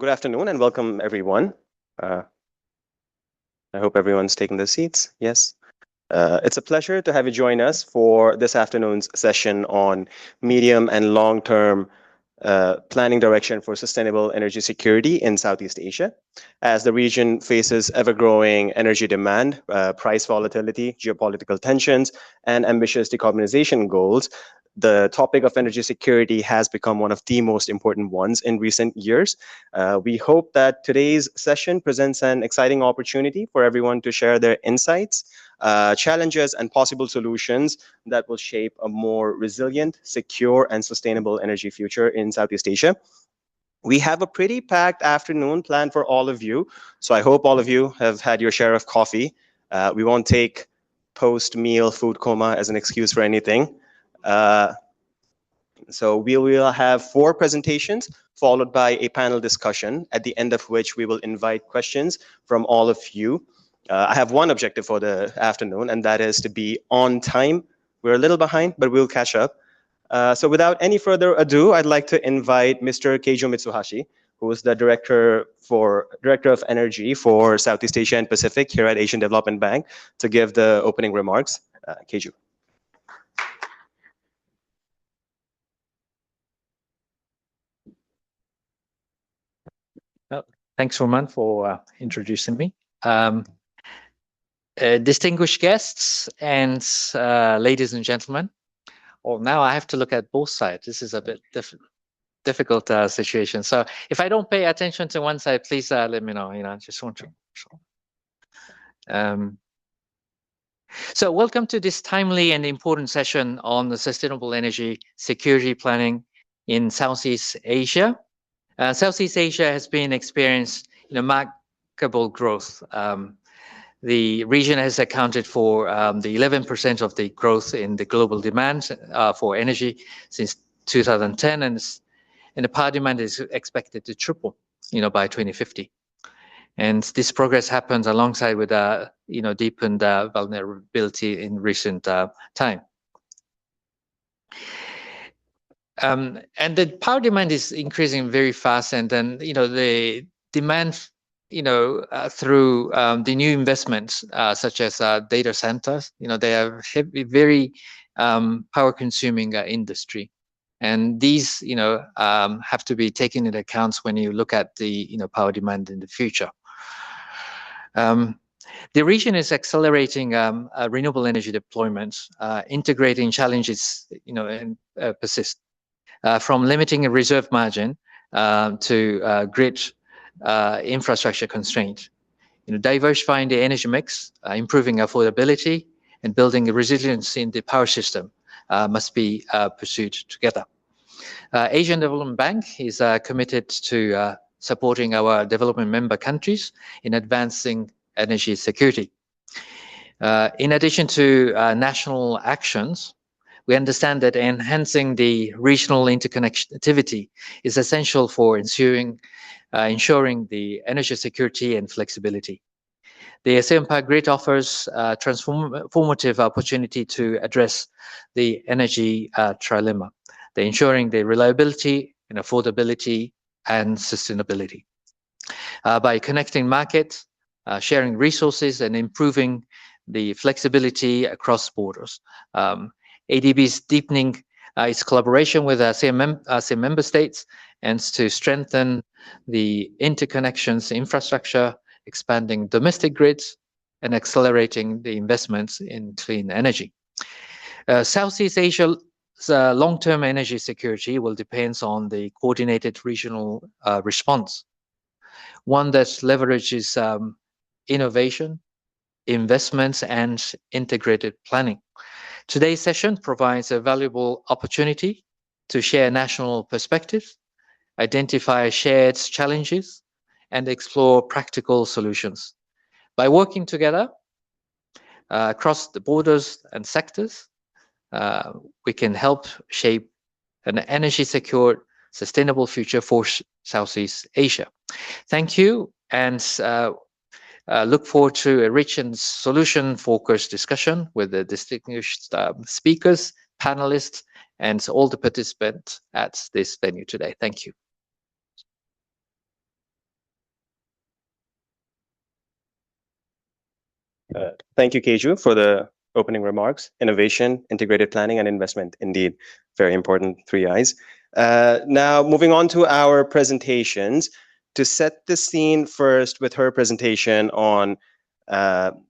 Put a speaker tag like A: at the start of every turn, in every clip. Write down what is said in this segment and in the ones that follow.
A: Good afternoon and welcome everyone. I hope everyone's taking their seats. Yes. It's a pleasure to have you join us for this afternoon's session on medium and long-term planning direction for sustainable energy security in Southeast Asia. As the region faces ever-growing energy demand, price volatility, geopolitical tensions, and ambitious decarbonization goals, the topic of energy security has become one of the most important ones in recent years. We hope that today's session presents an exciting opportunity for everyone to share their insights, challenges, and possible solutions that will shape a more resilient, secure, and sustainable energy future in Southeast Asia. We have a pretty packed afternoon planned for all of you, so I hope all of you have had your share of coffee. We won't take post-meal food coma as an excuse for anything. So we will have 4 presentations followed by a panel discussion, at the end of which we will invite questions from all of you. I have one objective for the afternoon, and that is to be on time. We're a little behind, but we'll catch up. So without any further ado, I'd like to invite Mr. Keijo Mitsuhashi, who is the Director of Energy for Southeast Asia and Pacific here at Asian Development Bank, to give the opening remarks. Keijo.
B: Well, thanks, Roman, for introducing me. Distinguished guests and ladies and gentlemen. Well, now I have to look at both sides. This is a bit difficult situation. So if I don't pay attention to one side, please let me know. I just want to. So welcome to this timely and important session on the sustainable energy security planning in Southeast Asia. Southeast Asia has been experienced remarkable growth. The region has accounted for the 11% of the growth in the global demand for energy since 2010, and the power demand is expected to triple, by 2050. And this progress happens alongside with deepened vulnerability in recent time. And the power demand is increasing very fast, and then the demand through the new investments such as data centers, they are very power consuming industry, and these have to be taken into account when you look at the power demand in the future. The region is accelerating renewable energy deployments, integrating challenges and persist. From limiting a reserve margin to grid infrastructure constraints, diversifying the energy mix, improving affordability, and building a resilience in the power system must be pursued together. Asian Development Bank is committed to supporting our development member countries in advancing energy security. In addition to national actions, we understand that enhancing the regional interconnectivity is essential for ensuring the energy security and flexibility. The ASEAN Power Grid offers a transformative opportunity to address the energy trilemma, ensuring the reliability and affordability and sustainability. By connecting markets, sharing resources, and improving the flexibility across borders, ADB is deepening its collaboration with ASEAN member states and to strengthen the interconnections infrastructure, expanding domestic grids, and accelerating the investments in clean energy. Southeast Asia's long-term energy security will depend on the coordinated regional response, one that leverages innovation, investments, and integrated planning. Today's session provides a valuable opportunity to share national perspectives, identify shared challenges, and explore practical solutions. By working together across the borders and sectors, we can help shape an energy-secure, sustainable future for Southeast Asia. Thank you, and look forward to a rich and solution-focused discussion with the distinguished speakers, panelists, and all the participants at this venue today. Thank you.
A: Thank you, Keju, for the opening remarks. Innovation, integrated planning, and investment. Indeed, very important 3 I's. Now, moving on to our presentations. To set the scene first with her presentation on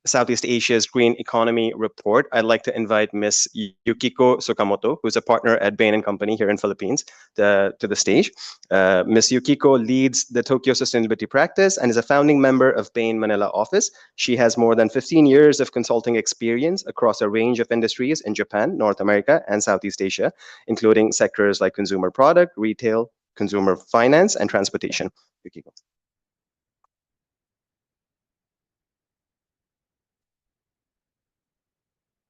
A: Southeast Asia's Green Economy Report, I'd like to invite Ms. Yukiko Sukamoto, who's a partner at Bain & Company here in Philippines, to the stage. Ms. Yukiko leads the Tokyo Sustainability Practice and is a founding member of Bain Manila office. She has more than 15 years of consulting experience across a range of industries in Japan, North America, and Southeast Asia, including sectors like consumer product, retail, consumer finance, and transportation. Yukiko.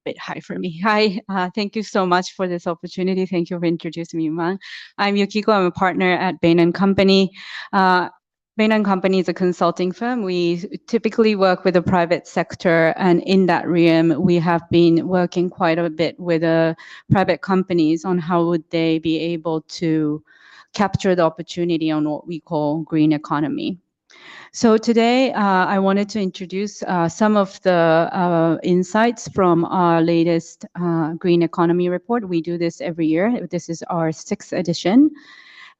C: Bit high for me. Hi, thank you so much for this opportunity. Thank you for introducing me, Mang. I'm Yukiko. I'm a partner at Bain & Company. Bain & Company is a consulting firm. We typically work with the private sector, and in that realm, we have been working quite a bit with private companies on how would they be able to capture the opportunity on what we call green economy. So today, I wanted to introduce some of the insights from our latest Green Economy Report. We do this every year. This is our 6th edition.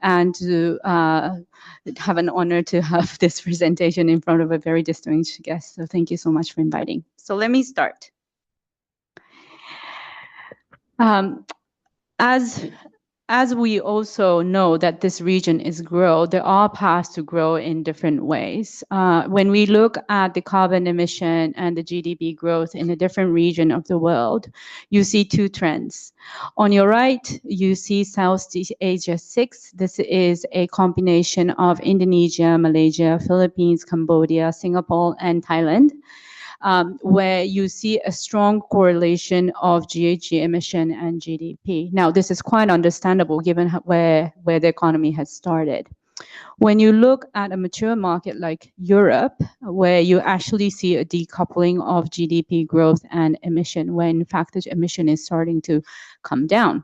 C: And to have an honor to have this presentation in front of a very distinguished guest. So thank you so much for inviting. So let me start. As we also know that this region is there are paths to grow in different ways. When we look at the carbon emission and the GDP growth in a different region of the world, you see 2 trends. On your right, you see Southeast Asia 6. This is a combination of Indonesia, Malaysia, Philippines, Cambodia, Singapore, and Thailand. Where you see a strong correlation of GHG emission and GDP. Now, this is quite understandable given where the economy has started. When you look at a mature market like Europe, where you actually see a decoupling of GDP growth and emission, when in fact the emission is starting to come down.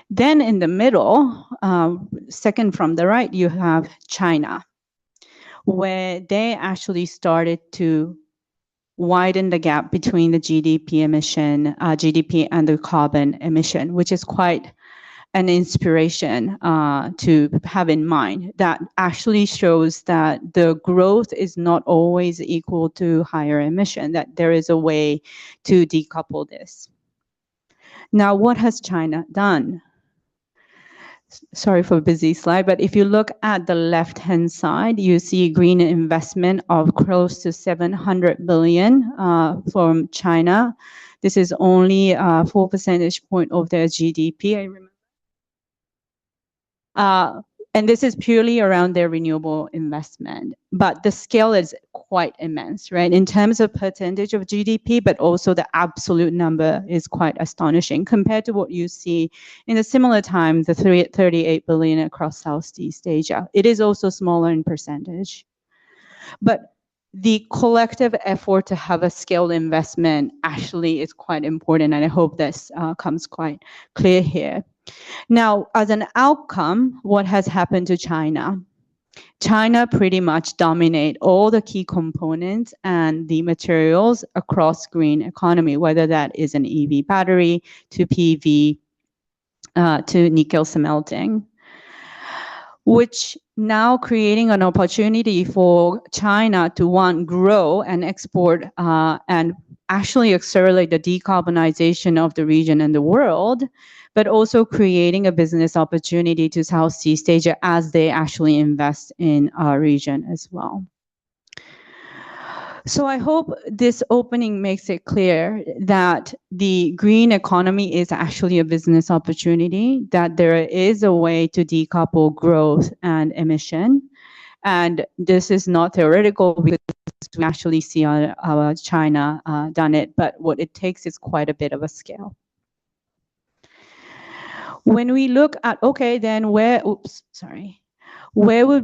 C: Then in the middle, second from the right, you have China, where they actually started to widen the gap between the GDP and the carbon emission, which is quite an inspiration to have in mind. That actually shows that the growth is not always equal to higher emission, that there is a way to decouple this. Now, what has China done? Sorry for a busy slide, but if you look at the left-hand side, you see green investment of close to 700 billion from China. This is only 4 percentage point of their GDP, I remember. And this is purely around their renewable investment. But the scale is quite immense, right? In terms of percentage of GDP, but also the absolute number is quite astonishing compared to what you see in a similar time, the 38 billion across Southeast Asia. It is also smaller in percentage. But the collective effort to have a scaled investment actually is quite important, and I hope this comes quite clear here. Now, as an outcome, what has happened to China? China pretty much dominate all the key components and the materials across green economy, whether that is an EV battery to PV to nickel smelting, which now creating an opportunity for China to grow and export and actually accelerate the decarbonization of the region and the world, but also creating a business opportunity to Southeast Asia as they actually invest in our region as well. So I hope this opening makes it clear that the green economy is actually a business opportunity, that there is a way to decouple growth and emission. And this is not theoretical because we actually see our China done it, but what it takes is quite a bit of a scale. When we look at, okay, then where would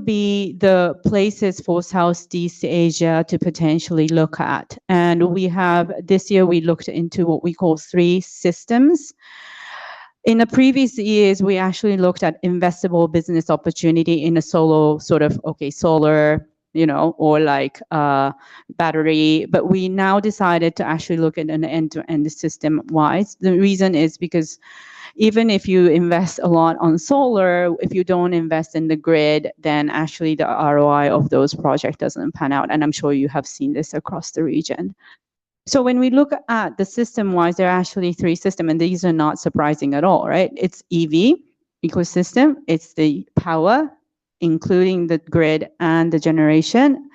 C: be the places for Southeast Asia to potentially look at? And we have, this year we looked into what we call 3 systems. In the previous years, we actually looked at investable business opportunity in a solar, or like battery, but we now decided to actually look at an end-to-end system-wise. The reason is because even if you invest a lot on solar, if you don't invest in the grid, then actually the ROI of those projects doesn't pan out. And I'm sure you have seen this across the region. So when we look at the system-wise, there are actually 3 systems, and these are not surprising at all, right? It's EV ecosystem, it's the power, including the grid and the generation,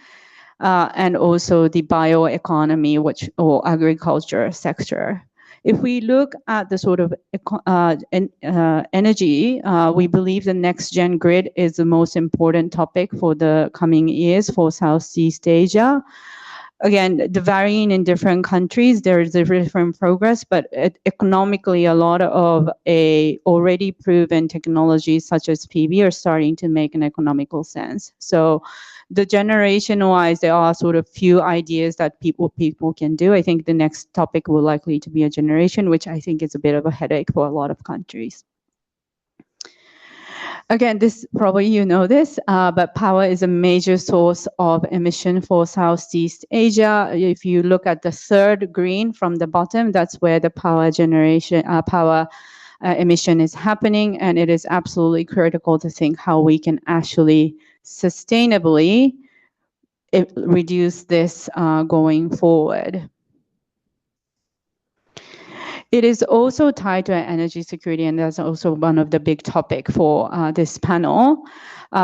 C: and also the bioeconomy, or agriculture sector. If we look at the sort of energy, we believe the next gen grid is the most important topic for the coming years for Southeast Asia. Again, the varying in different countries, there is a different progress, but economically, a lot of already proven technologies such as PV are starting to make an economical sense. So the generation-wise, there are sort of few ideas that people can do. I think the next topic will likely to be a generation, which I think is a bit of a headache for a lot of countries. Again, this probably you know this, but power is a major source of emission for Southeast Asia. If you look at the third green from the bottom, that's where the power generation, emission is happening, and it is absolutely critical to think how we can actually sustainably reduce this going forward. It is also tied to energy security, and that's also one of the big topic for this panel.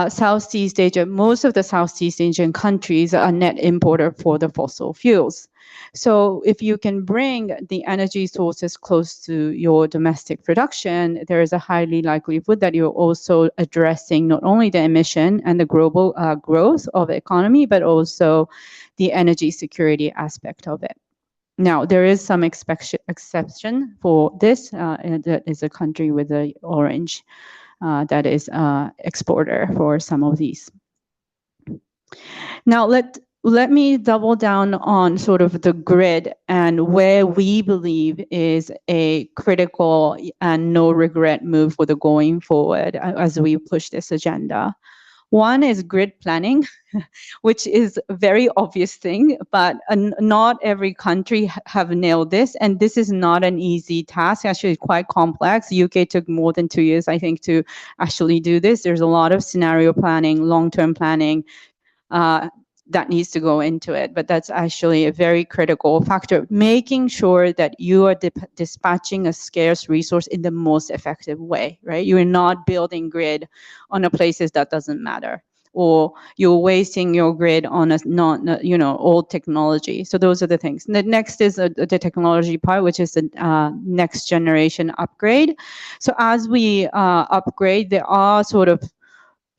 C: Southeast Asia, most of the Southeast Asian countries are net importer for the fossil fuels. So if you can bring the energy sources close to your domestic production, there is a highly likelihood that you're also addressing not only the emission and the global growth of the economy, but also the energy security aspect of it. Now, there is some exception for this. That is a country with the orange that is exporter for some of these. Now, let me double down on sort of the grid and where we believe is a critical and no regret move for the going forward as we push this agenda. One is grid planning, which is a very obvious thing, but not every country have nailed this. And this is not an easy task, actually quite complex. UK took more than 2 years, I think, to actually do this. There's a lot of scenario planning, long-term planning that needs to go into it, but that's actually a very critical factor, making sure that you are dispatching a scarce resource in the most effective way, right? You are not building grid on a places that doesn't matter, or you're wasting your grid on a old technology. So those are the things. And the next is the technology part, which is the next generation upgrade. So as we upgrade, there are sort of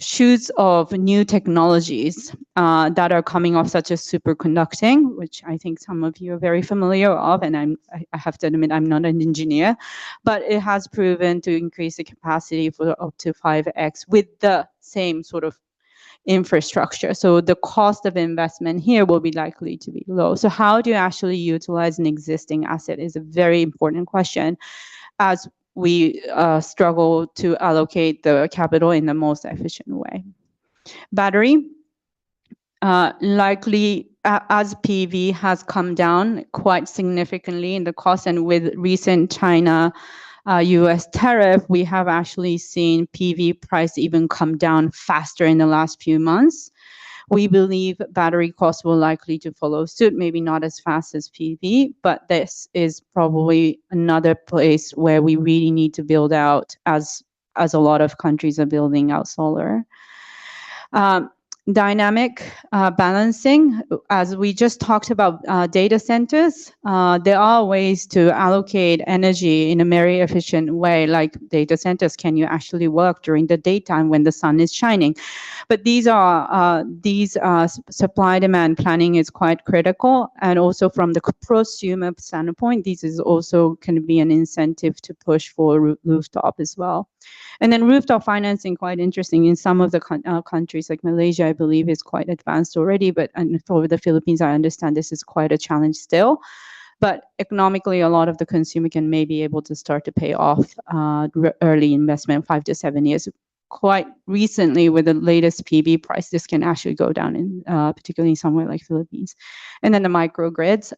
C: shoots of new technologies that are coming off, such as superconducting, which I think some of you are very familiar of, and I have to admit I'm not an engineer, but it has proven to increase the capacity for up to 5x with the same sort of infrastructure. So the cost of investment here will be likely to be low. So how do you actually utilize an existing asset is a very important question, as we struggle to allocate the capital in the most efficient way. Battery, likely as PV has come down quite significantly in the cost, and with recent China US tariff, we have actually seen PV price even come down faster in the last few months. We believe battery costs will likely to follow suit, maybe not as fast as PV, but this is probably another place where we really need to build out, as a lot of countries are building out solar. Dynamic balancing, as we just talked about data centers, there are ways to allocate energy in a very efficient way, like data centers. Can you actually work during the daytime when the sun is shining? But these supply demand planning is quite critical, and also from the prosumer standpoint, this is also can be an incentive to push for rooftop as well. And then rooftop financing, quite interesting. In some of the countries like Malaysia, I believe is quite advanced already, but for the Philippines, I understand this is quite a challenge still. But economically, a lot of the consumer can maybe able to start to pay off early investment, 5 to 7 years, quite recently with the latest PV price, this can actually go down in particularly somewhere like Philippines. And then the microgrids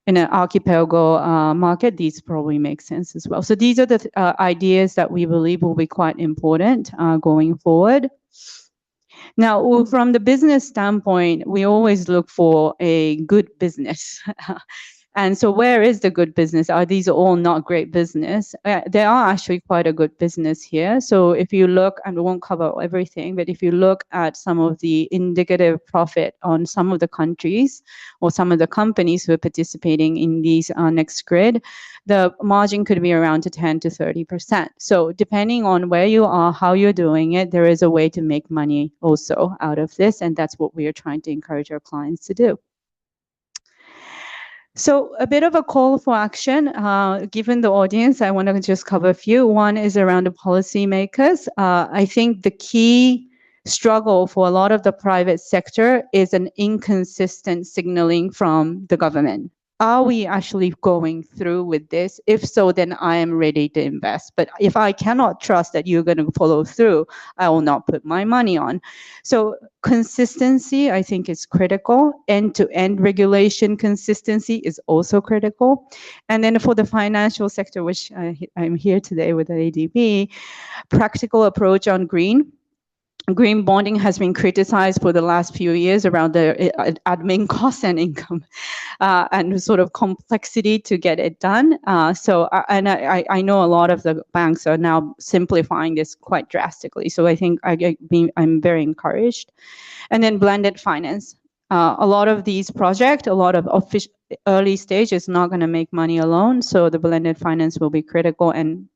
C: in an archipelago market, these probably make sense as well. So these are the ideas that we believe will be quite important going forward. Now, from the business standpoint, we always look for a good business. And so where is the good business? Are these all not great business? There are actually quite a good business here. So if you look, and we won't cover everything, but if you look at some of the indicative profit on some of the countries or some of the companies who are participating in these next grid, the margin could be around to 10 to 30%. So depending on where you are, how you're doing it, there is a way to make money also out of this. And that's what we are trying to encourage our clients to do. So a bit of a call for action, given the audience, I want to just cover a few. One is around the policymakers. I think the key struggle for a lot of the private sector is an inconsistent signaling from the government. Are we actually going through with this? If so, then I am ready to invest. But if I cannot trust that you're going to follow through, I will not put my money on. So consistency, I think, is critical. End-to-end regulation consistency is also critical. And then for the financial sector, which I'm here today with the ADB, practical approach on green. Green bonding has been criticized for the last few years around the admin costs and income and sort of complexity to get it done. I know a lot of the banks are now simplifying this quite drastically. So I think I'm very encouraged. And then blended finance. A lot of these projects, a lot of early stage is not going to make money alone. So the blended finance will be critical, and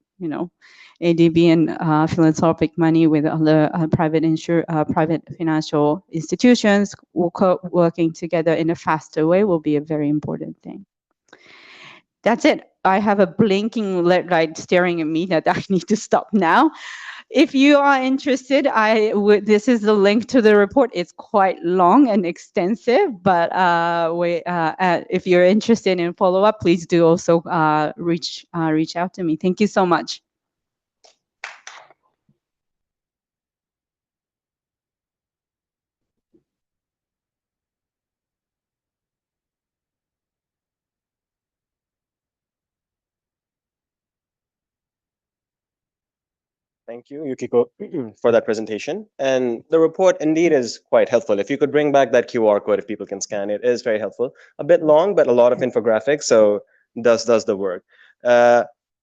C: ADB and philanthropic money with other private financial institutions working together in a faster way will be a very important thing. That's it. I have a blinking red light staring at me that I need to stop now. If you are interested, this is the link to the report. It's quite long and extensive, but if you're interested in follow-up, please do also reach out to me. Thank you so much.
A: Thank you, Yukiko, for that presentation. And the report indeed is quite helpful. If you could bring back that QR code, if people can scan it, is very helpful. A bit long, but a lot of infographics, so does the work.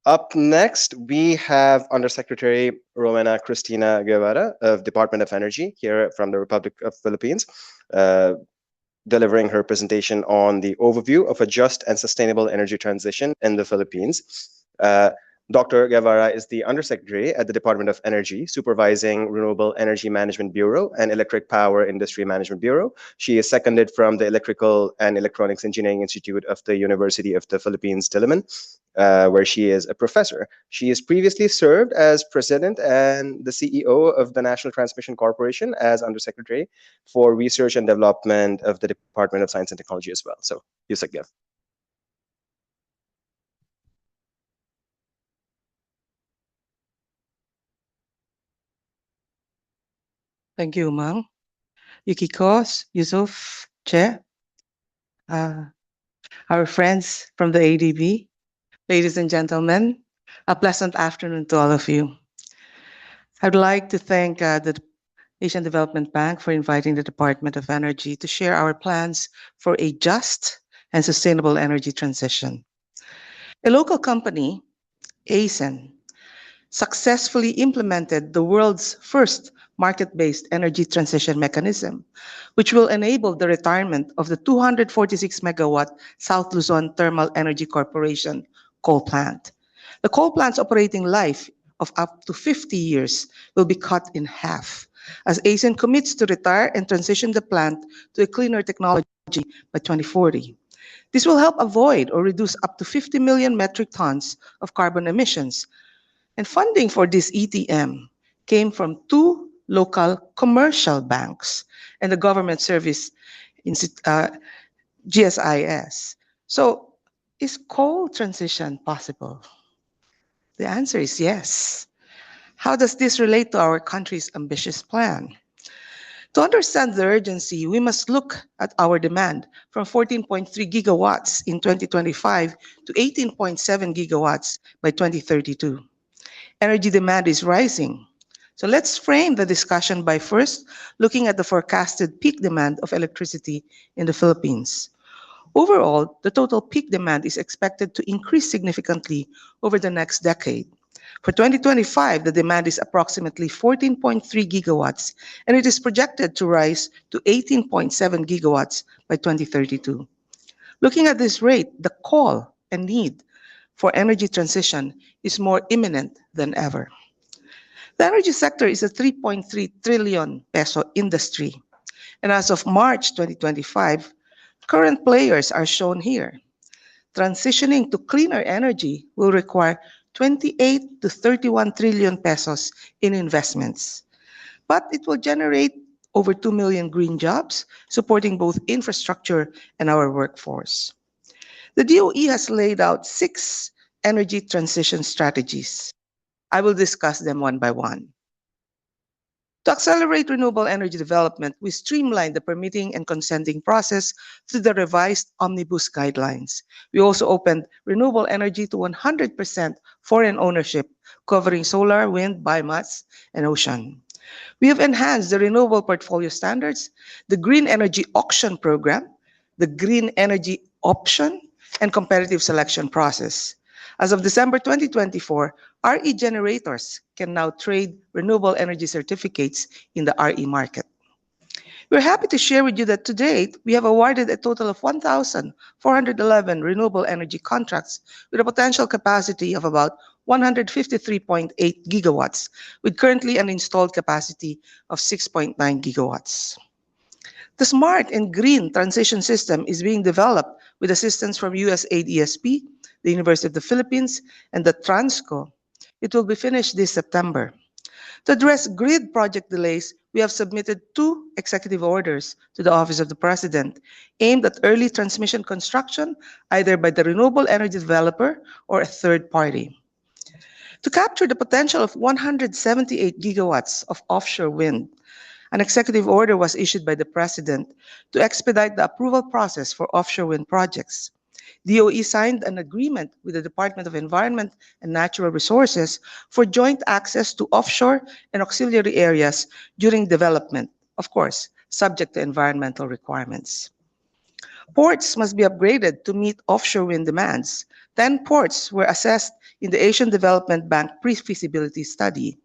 A: Up next, we have Undersecretary Rowena Cristina Guevara of Department of Energy here from the Republic of Philippines, delivering her presentation on the overview of a just and sustainable energy transition in the Philippines. Dr. Guevara is the Undersecretary at the Department of Energy, supervising Renewable Energy Management Bureau and Electric Power Industry Management Bureau. She is seconded from the Electrical and Electronics Engineering Institute of the University of the Philippines, Diliman, where she is a professor. She has previously served as President and the CEO of the National Transmission Corporation as Undersecretary for Research and Development of the Department of Science and Technology as well. So, Yusek Gev.
D: Thank you, Mang. Yukiko, Yusuf, Chair, our friends from the ADB, ladies and gentlemen, a pleasant afternoon to all of you. I'd like to thank the Asian Development Bank for inviting the Department of Energy to share our plans for a just and sustainable energy transition. A local company, ASEN, successfully implemented the world's first market-based energy transition mechanism, which will enable the retirement of the 246-megawatt South Luzon Thermal Energy Corporation coal plant. The coal plant's operating life of up to 50 years will be cut in half, as ASEN commits to retire and transition the plant to a cleaner technology by 2040. This will help avoid or reduce up to 50 million metric tons of carbon emissions. And funding for this ETM came from two local commercial banks and the government service, GSIS. So is coal transition possible? The answer is yes. How does this relate to our country's ambitious plan? To understand the urgency, we must look at our demand from 14.3 gigawatts in 2025 to 18.7 gigawatts by 2032. Energy demand is rising. So let's frame the discussion by first looking at the forecasted peak demand of electricity in the Philippines. Overall, the total peak demand is expected to increase significantly over the next decade. For 2025, the demand is approximately 14.3 gigawatts, and it is projected to rise to 18.7 gigawatts by 2032. Looking at this rate, the call and need for energy transition is more imminent than ever. The energy sector is a 3.3 trillion peso industry, and as of March 2025, current players are shown here. Transitioning to cleaner energy will require 28 to 31 trillion pesos in investments, but it will generate over 2 million green jobs, supporting both infrastructure and our workforce. The DOE has laid out 6 energy transition strategies. I will discuss them one by one. To accelerate renewable energy development, we streamlined the permitting and consenting process through the revised Omnibus guidelines. We also opened renewable energy to 100% foreign ownership, covering solar, wind, biomass, and ocean. We have enhanced the renewable portfolio standards, the Green Energy Auction Program, the Green Energy Option, and competitive selection process. As of December 2024, RE generators can now trade renewable energy certificates in the RE market. We're happy to share with you that to date, we have awarded a total of 1,411 renewable energy contracts with a potential capacity of about 153.8 gigawatts, with currently an installed capacity of 6.9 gigawatts. The smart and green transition system is being developed with assistance from USAID ESP, the University of the Philippines, and the Transco. It will be finished this September. To address grid project delays, we have submitted 2 executive orders to the Office of the President aimed at early transmission construction, either by the renewable energy developer or a third party. To capture the potential of 178 gigawatts of offshore wind, an executive order was issued by the President to expedite the approval process for offshore wind projects. DOE signed an agreement with the Department of Environment and Natural Resources for joint access to offshore and auxiliary areas during development, of course, subject to environmental requirements. Ports must be upgraded to meet offshore wind demands. 10 ports were assessed in the Asian Development Bank pre-feasibility study.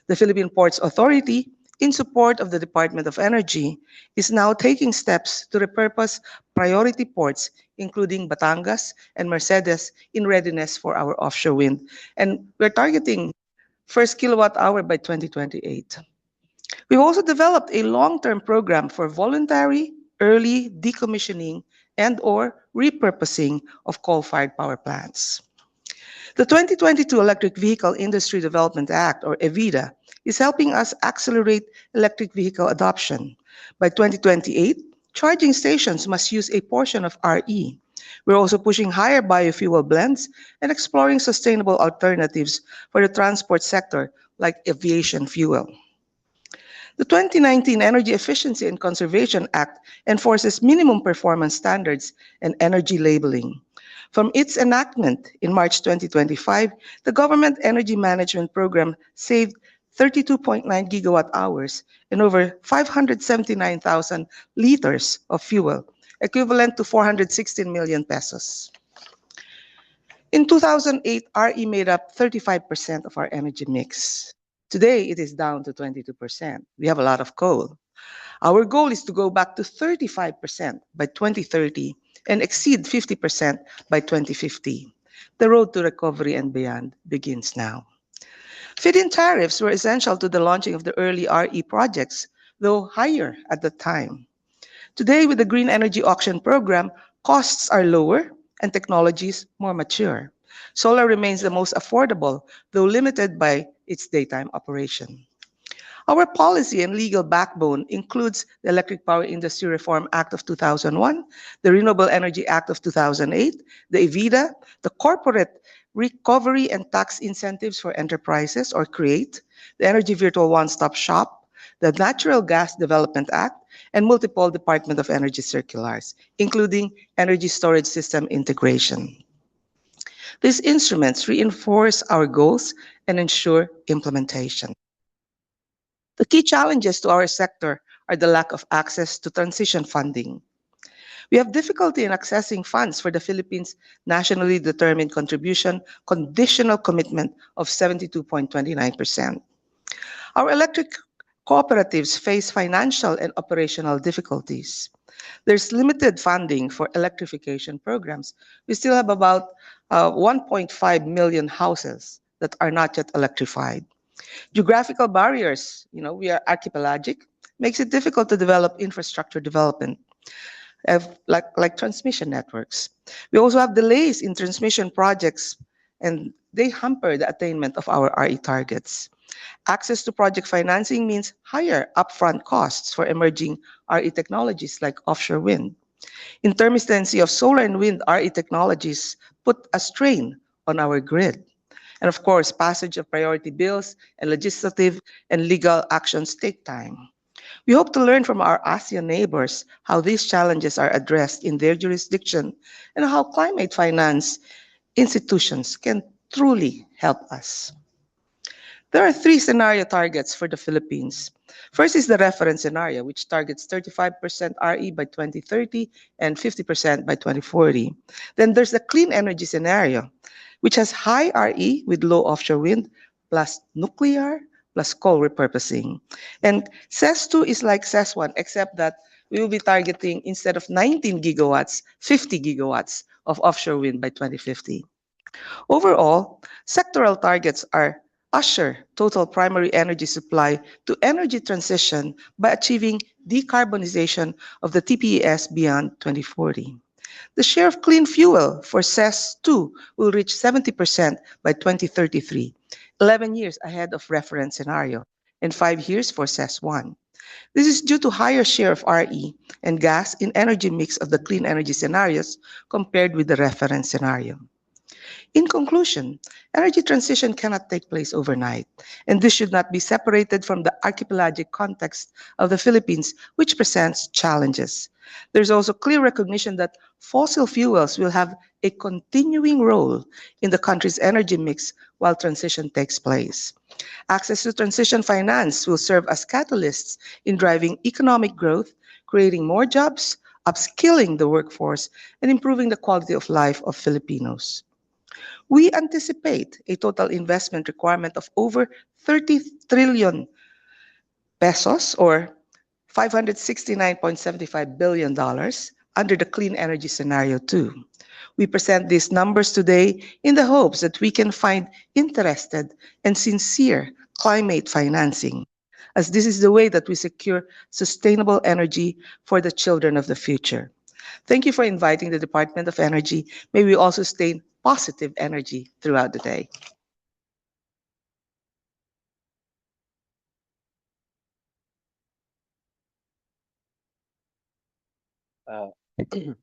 D: The Philippine Ports Authority, in support of the Department of Energy, is now taking steps to repurpose priority ports, including Batangas and Mercedes, in readiness for our offshore wind. And we're targeting first kilowatt hour by 2028. We've also developed a long-term program for voluntary early decommissioning and/or repurposing of coal-fired power plants. The 2022 Electric Vehicle Industry Development Act, or EVIDA, is helping us accelerate electric vehicle adoption. By 2028, charging stations must use a portion of RE. We're also pushing higher biofuel blends and exploring sustainable alternatives for the transport sector, like aviation fuel. The 2019 Energy Efficiency and Conservation Act enforces minimum performance standards and energy labeling. From its enactment in March 2025, the Government Energy Management Program saved 32.9 gigawatt hours and over 579,000 liters of fuel, equivalent to 416 million pesos. In 2008, RE made up 35% of our energy mix. Today, it is down to 22%. We have a lot of coal. Our goal is to go back to 35% by 2030 and exceed 50% by 2050. The road to recovery and beyond begins now. Feed-in tariffs were essential to the launching of the early RE projects, though higher at the time. Today, with the Green Energy Auction Program, costs are lower and technologies more mature. Solar remains the most affordable, though limited by its daytime operation. Our policy and legal backbone includes the Electric Power Industry Reform Act of 2001, the Renewable Energy Act of 2008, the EVIDA, the Corporate recovery and tax incentives for enterprises, or CREATE, the Energy Virtual One-Stop Shop, the Natural Gas Development Act, and multiple Department of Energy circulars, including energy storage system integration. These instruments reinforce our goals and ensure implementation. The key challenges to our sector are the lack of access to transition funding. We have difficulty in accessing funds for the Philippines' nationally determined contribution conditional commitment of 72.29%. Our electric cooperatives face financial and operational difficulties. There's limited funding for electrification programs. We still have about 1.5 million houses that are not yet electrified. Geographical barriers, we are archipelagic, makes it difficult to develop infrastructure development, like transmission networks. We also have delays in transmission projects, and they hamper the attainment of our RE targets. Access to project financing means higher upfront costs for emerging RE technologies like offshore wind. Intermittency of solar and wind RE technologies put a strain on our grid. And of course, passage of priority bills and legislative and legal actions take time. We hope to learn from our ASEAN neighbors how these challenges are addressed in their jurisdiction and how climate finance institutions can truly help us. There are 3 scenario targets for the Philippines. First is the reference scenario, which targets 35% RE by 2030 and 50% by 2040. Then there's the clean energy scenario, which has high RE with low offshore wind, plus nuclear, plus coal repurposing. And CES 2 is like CES 1, except that we will be targeting, instead of 19 gigawatts, 50 gigawatts of offshore wind by 2050. Overall, sectoral targets are usher total primary energy supply to energy transition by achieving decarbonization of the TPES beyond 2040. The share of clean fuel for CES 2 will reach 70% by 2033, 11 years ahead of reference scenario, and 5 years for CES 1. This is due to higher share of RE and gas in energy mix of the clean energy scenarios compared with the reference scenario. In conclusion, energy transition cannot take place overnight, and this should not be separated from the archipelagic context of the Philippines, which presents challenges. There's also clear recognition that fossil fuels will have a continuing role in the country's energy mix while transition takes place. Access to transition finance will serve as catalysts in driving economic growth, creating more jobs, upskilling the workforce, and improving the quality of life of Filipinos. We anticipate a total investment requirement of over 30 trillion pesos, or $569.75 billion under the Clean Energy Scenario 2. We present these numbers today in the hopes that we can find interested and sincere climate financing, as this is the way that we secure sustainable energy for the children of the future. Thank you for inviting the Department of Energy. May we also stay positive energy throughout the day.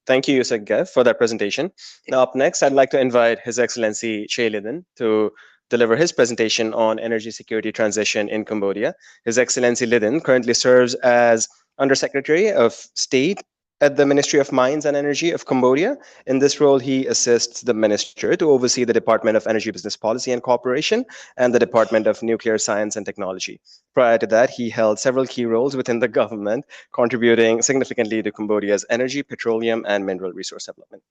A: Thank you, Yusek Gev, for that presentation. Now, up next, I'd like to invite His Excellency Che Liden to deliver his presentation on energy security transition in Cambodia. His Excellency Liden currently serves as Undersecretary of State at the Ministry of Mines and Energy of Cambodia. In this role, he assists the minister to oversee the Department of Energy Business Policy and Cooperation and the Department of Nuclear Science and Technology. Prior to that, he held several key roles within the government, contributing significantly to Cambodia's energy, petroleum, and mineral resource development.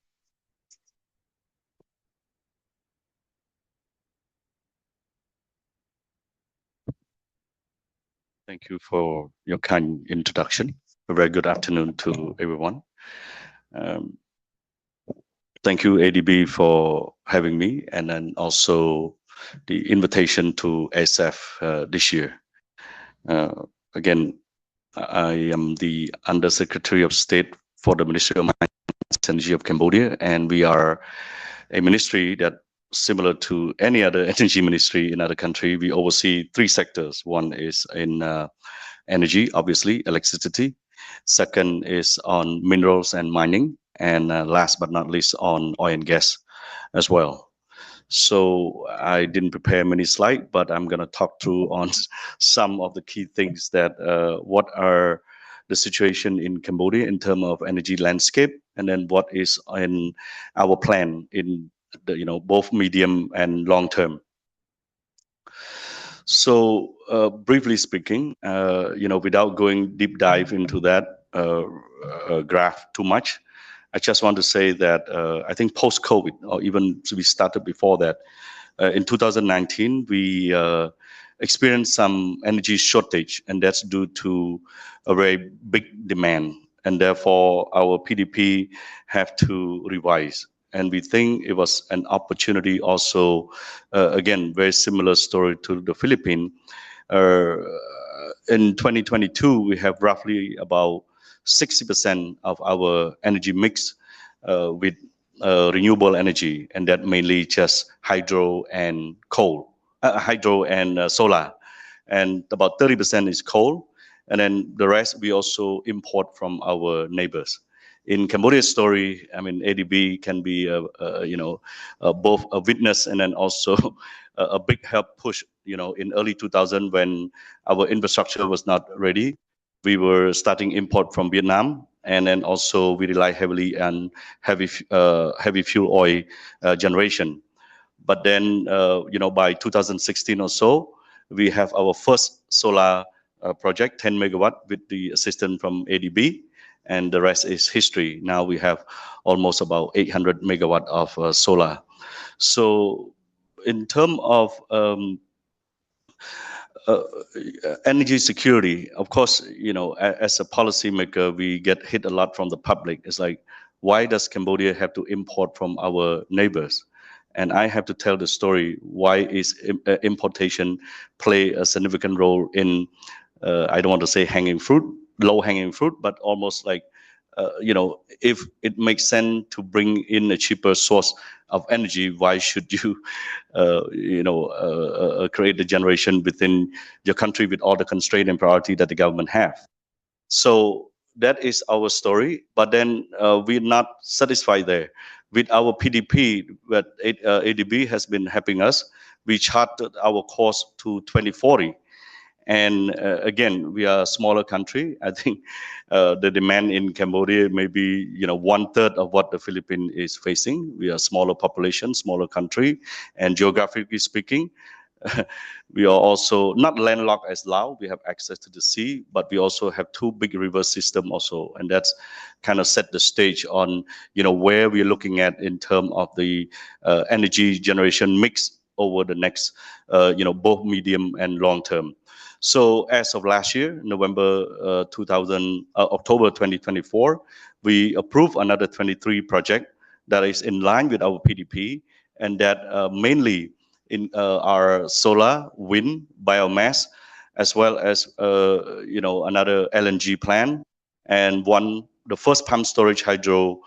E: Thank you for your kind introduction. A very good afternoon to everyone. Thank you, ADB, for having me, and then also the invitation to ASEF this year. Again, I am the Undersecretary of State for the Ministry of Mines and Energy of Cambodia, and we are a ministry that, similar to any other energy ministry in other country, we oversee 3 sectors. One is in energy, obviously, electricity. Second is on minerals and mining, and last but not least on oil and gas as well. So I didn't prepare many slides, but I'm going to talk through on some of the key things that what are the situation in Cambodia in terms of energy landscape, and then what is in our plan in the, both medium and long term. So briefly speaking, without going deep dive into that graph too much, I just want to say that I think post-COVID, or even we started before that, in 2019, we experienced some energy shortage, and that's due to a very big demand. And therefore, our PDP have to revise. And we think it was an opportunity also, again, very similar story to the Philippines. In 2022, we have roughly about 60% of our energy mix with renewable energy, and that mainly just hydro and solar, and about 30% is coal, and then the rest we also import from our neighbors. In Cambodia's story, I mean, ADB can be both a witness and then also a big help push. In early 2000 when our infrastructure was not ready, we were starting import from Vietnam, and then also we rely heavily on heavy fuel oil generation. But then, by 2016 or so, we have our first solar project, 10 megawatt, with the assistance from ADB, and the rest is history. Now we have almost about 800 megawatt of solar. So, in terms of energy security, of course, as a policymaker, we get hit a lot from the public. It's like, why does Cambodia have to import from our neighbors? And I have to tell the story, why is importation play a significant role in, I don't want to say low hanging fruit, but almost like, if it makes sense to bring in a cheaper source of energy, why should you, create the generation within your country with all the constraint and priority that the government have? So that is our story. But then we're not satisfied there. With our PDP, that ADB has been helping us, we charted our course to 2040. And again, we are a smaller country. I think the demand in Cambodia may be, 1/3 of what the Philippines is facing. We are a smaller population, smaller country, and geographically speaking, we are also not landlocked as Laos. We have access to the sea, but we also have two big river systems also, and that's kind of set the stage on, where we're looking at in terms of the energy generation mix over the next, both medium and long term. So as of last year, October 2024, we approved another 23 project that is in line with our PDP, and that mainly in our solar, wind, biomass, as well as another LNG plant, and the first pump storage hydro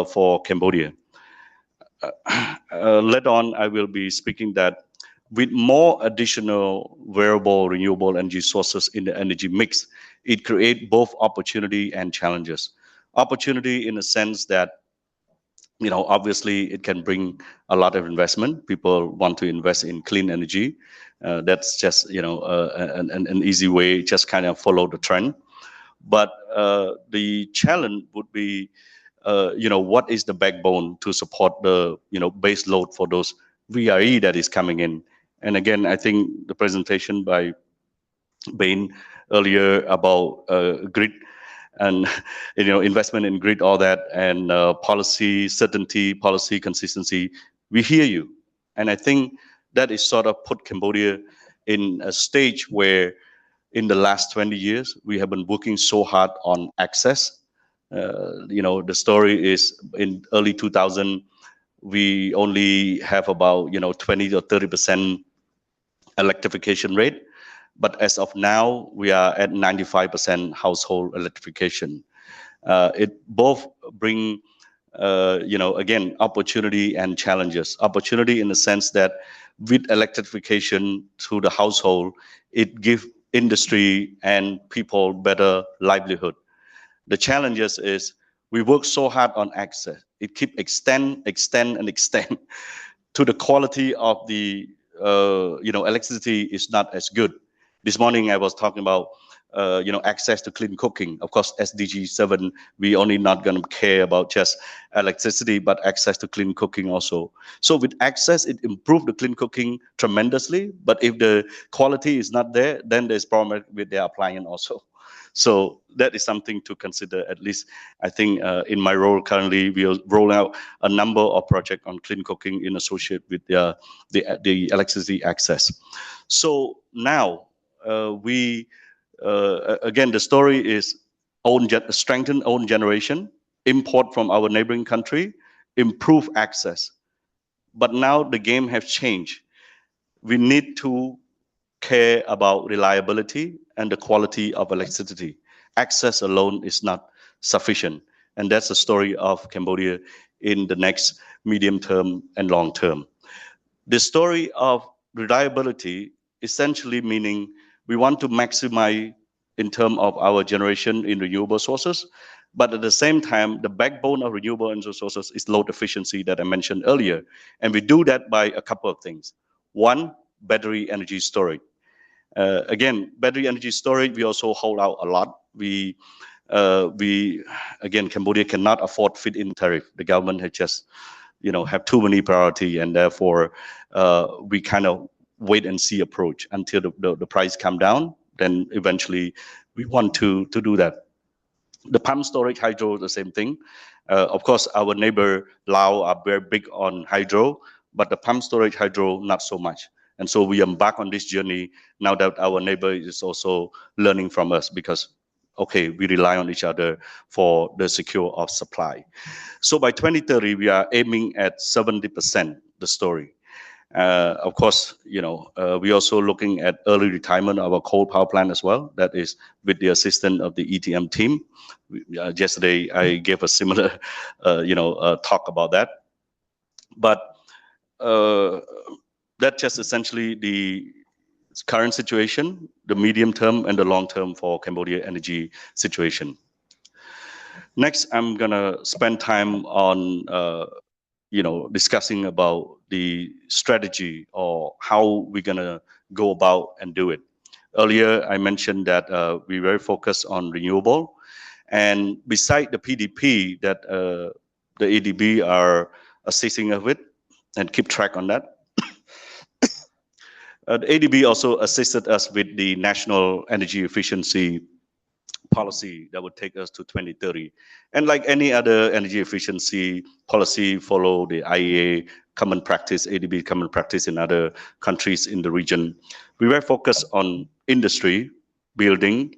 E: for Cambodia. Later on, I will be speaking that with more additional variable renewable energy sources in the energy mix, it creates both opportunity and challenges. Opportunity in the sense that, obviously it can bring a lot of investment. People want to invest in clean energy. That's just, an easy way, just kind of follow the trend. But the challenge would be, what is the backbone to support the, base load for those VRE that is coming in? And again, I think the presentation by Bain earlier about grid and investment in grid, all that, and policy certainty, policy consistency. We hear you, and I think that is sort of put Cambodia in a stage where, in the last 20 years, we have been working so hard on access. The story is in early 2000. We only have about 20 or 30% electrification rate, but as of now we are at 95% household electrification. It both bring again opportunity and challenges. Opportunity in the sense that with electrification to the household, it gives industry and people better livelihood. The challenges is we work so hard on access. It keep extend to the quality of the electricity is not as good. This morning I was talking about access to clean cooking. Of course, SDG 7, we only not going to care about just electricity, but access to clean cooking also. So with access, it improved the clean cooking tremendously. But if the quality is not there, then there's problem with their appliance also. So that is something to consider. At least I think in my role currently, we are rolling out a number of projects on clean cooking in associate with the electricity access. So now again, the story is strengthen own generation, import from our neighboring country, improve access. But now the game has changed. We need to care about reliability and the quality of electricity. Access alone is not sufficient. And that's the story of Cambodia in the next medium term and long term. The story of reliability essentially meaning we want to maximize in terms of our generation in renewable sources, but at the same time, the backbone of renewable energy sources is load efficiency that I mentioned earlier. And we do that by a couple of things. One, battery energy storage. Again, battery energy storage, we also hold out a lot. Again, Cambodia cannot afford fit-in tariff. The government has just, have too many priority, and therefore we kind of wait and see approach until the price come down. Then eventually we want to do that. The pump storage hydro, the same thing. Of course, our neighbor Laos are very big on hydro, but the pump storage hydro, not so much. And so we embark on this journey now that our neighbor is also learning from us because, okay, we rely on each other for the secure of supply. So by 2030, we are aiming at 70% the story. Of course, we're also looking at early retirement of our coal power plant as well. That is with the assistance of the ETM team. Yesterday, I gave a similar, talk about that. But that's just essentially the current situation, the medium term and the long term for Cambodia energy situation. Next, I'm gonna spend time on, discussing about the strategy or how we're gonna go about and do it. Earlier, I mentioned that we're very focused on renewable, and beside the PDP that the ADB are assisting us with and keep track on that. The ADB also assisted us with the national energy efficiency policy that would take us to 2030. And like any other energy efficiency policy, follow the IEA common practice, ADB common practice in other countries in the region. We were focused on industry, building,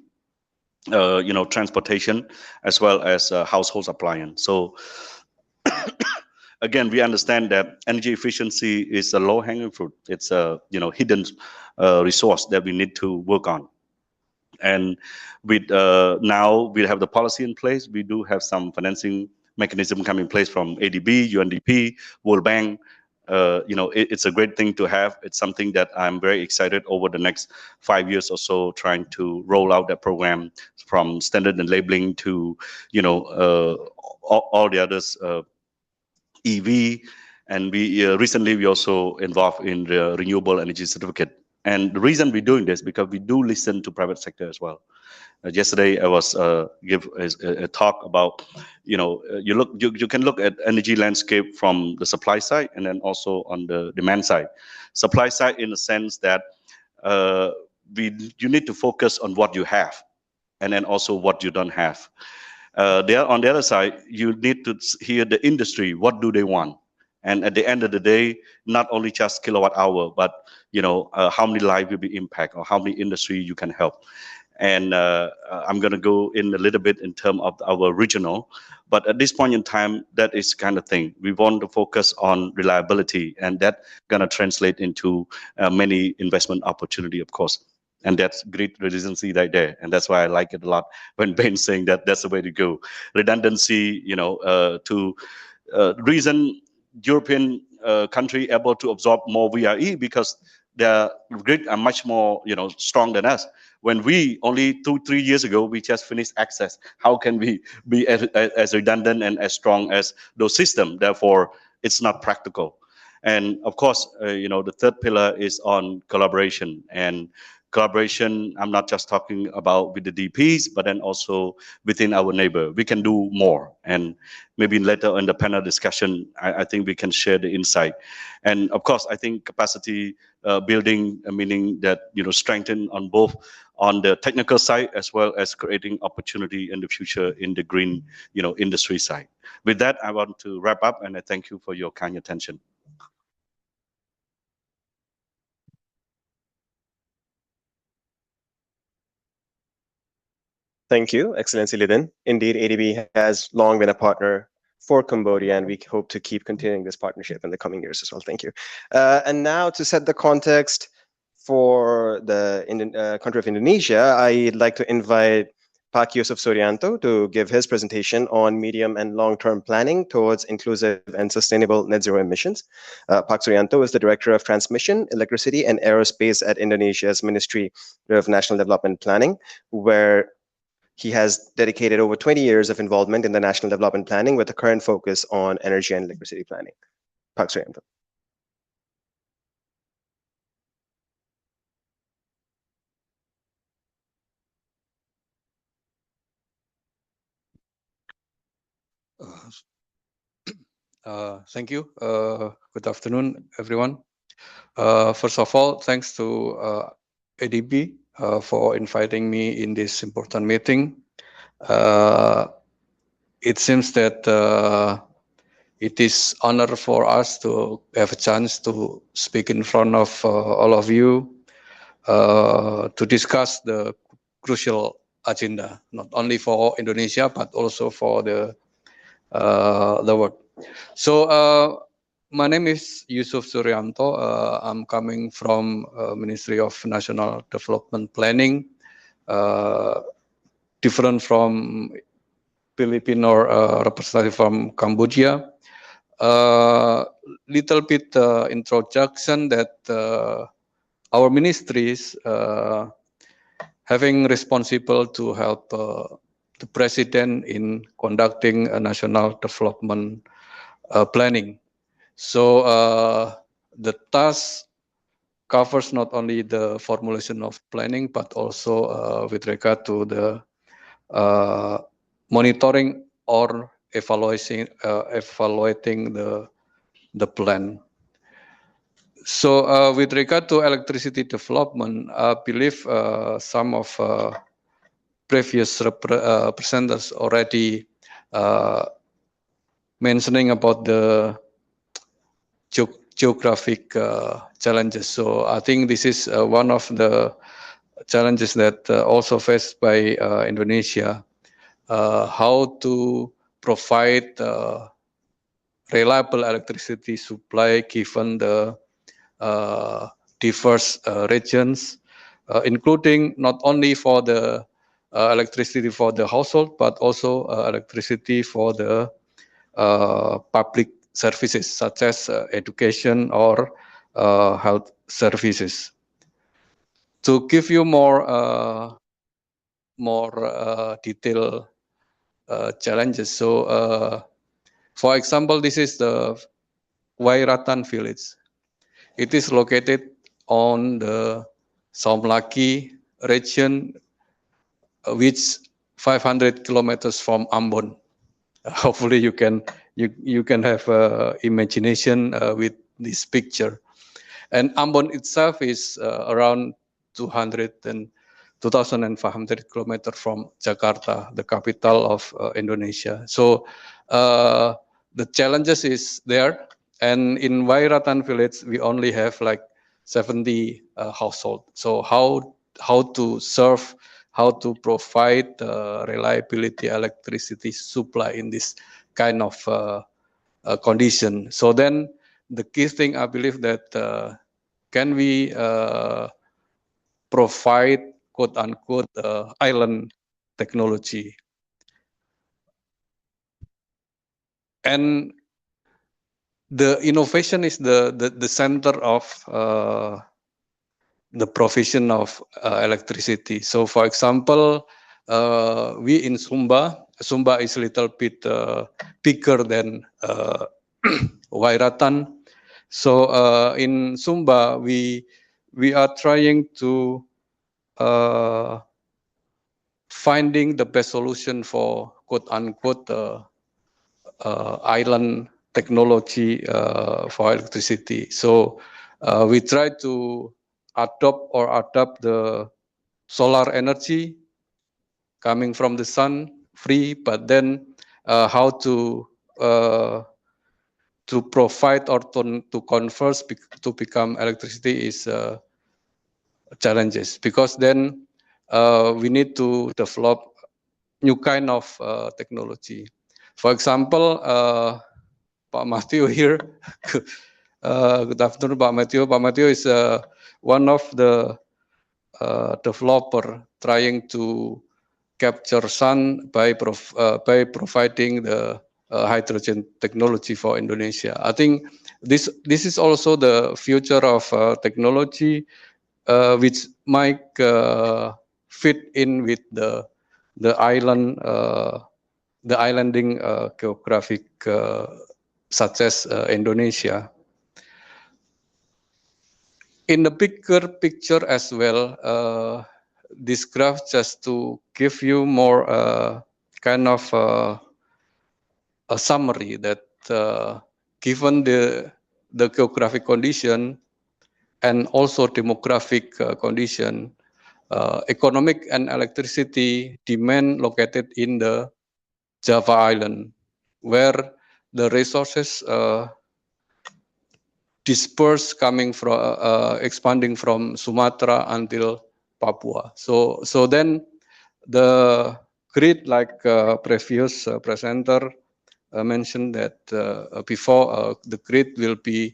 E: transportation, as well as household appliance. So again, we understand that energy efficiency is a low-hanging fruit. It's a hidden resource that we need to work on. And with now we have the policy in place. We do have some financing mechanism coming in place from ADB, UNDP, World Bank. It's a great thing to have. It's something that I'm very excited over the next 5 years or so, trying to roll out that program from standard and labeling to all the others. EV, and we recently we also involved in the renewable energy certificate. And the reason we're doing this because we do listen to private sector as well. Yesterday I was give a talk about you can look at energy landscape from the supply side and then also on the demand side. Supply side in the sense that you need to focus on what you have, and then also what you don't have. There on the other side, you need to hear the industry. What do they want? And at the end of the day, not only just kilowatt hour, but how many lives will be impacted or how many industry you can help. And I'm going to go in a little bit in terms of our regional, but at this point in time, that is kind of thing. We want to focus on reliability, and that going to translate into many investment opportunity, of course. And that's great redundancy right there. And that's why I like it a lot when Ben's saying that that's the way to go. Redundancy, to reason European country able to absorb more VRE because their grid are much more, strong than us. When we only 2-3 years ago, we just finished access. How can we be as redundant and as strong as those systems? Therefore, it's not practical. And of course, the third pillar is on collaboration. And collaboration, I'm not just talking about with the DPs, but then also within our neighbor. We can do more. And maybe later in the panel discussion, I think we can share the insight. And of course, I think capacity building, meaning that, strengthen on both on the technical side as well as creating opportunity in the future in the green, industry side. With that, I want to wrap up, and I thank you for your kind attention.
A: Thank you, Excellency Lidin. Indeed, ADB has long been a partner for Cambodia, and we hope to keep continuing this partnership in the coming years as well. Thank you. And now to set the context for the country of Indonesia, I'd like to invite Pak Yusuf Suryanto to give his presentation on medium and long-term planning towards inclusive and sustainable net zero emissions. Pak Suryanto is the Director of Transmission, Electricity and Aerospace at Indonesia's Ministry of National Development Planning, where he has dedicated over 20 years of involvement in the national development planning with a current focus on energy and electricity planning. Pak Suryanto.
F: Thank you. Good afternoon, everyone. First of all, thanks to ADB for inviting me in this important meeting. It seems that it is honor for us to have a chance to speak in front of all of you to discuss the crucial agenda, not only for Indonesia, but also for the world. So my name is Yusuf Suryanto. I'm coming from Ministry of National Development Planning, different from Filipino representative from Cambodia. Little bit introduction that our ministries having responsible to help the president in conducting a national development planning. So the task covers not only the formulation of planning, but also with regard to the monitoring or evaluating the plan. So with regard to electricity development, I believe some of previous presenters already mentioning about the geographic challenges. So I think this is one of the challenges that also faced by Indonesia, how to provide reliable electricity supply given the diverse regions, including not only for the electricity for the household, but also electricity for the public services such as education or health services. To give you more detailed challenges. So, for example, this is the Wairatan village. It is located on the Saumlaki region, which 500 kilometers from Ambon. Hopefully, you can have imagination with this picture. And Ambon itself is around 2,500 kilometers from Jakarta, the capital of Indonesia. So the challenges is there. And in Wairatan village, we only have like 70 households. So how to serve, how to provide reliability electricity supply in this kind of condition. So then the key thing I believe that can we provide quote unquote island technology. And the innovation is the center of the provision of electricity. So for example, we in Sumba is a little bit bigger than Wairatan. So in Sumba, we are trying to finding the best solution for quote unquote island technology for electricity. So we try to adapt the solar energy coming from the sun free, but then how to provide or to convert to become electricity is challenges, because then we need to develop new kind of technology. For example, Pak Matthew here. Good afternoon, Pak Matthew. Pak Matthew is one of the developer trying to capture sun by providing the hydrogen technology for Indonesia. I think this is also the future of technology, which might fit in with the islanding geographic such as Indonesia. In the bigger picture as well, this graph just to give you more kind of a summary that given the geographic condition and also demographic condition, economic and electricity demand located in the Java Island, where the resources dispersed coming from expanding from Sumatra until Papua. So then the grid, like previous presenter mentioned that before, the grid will be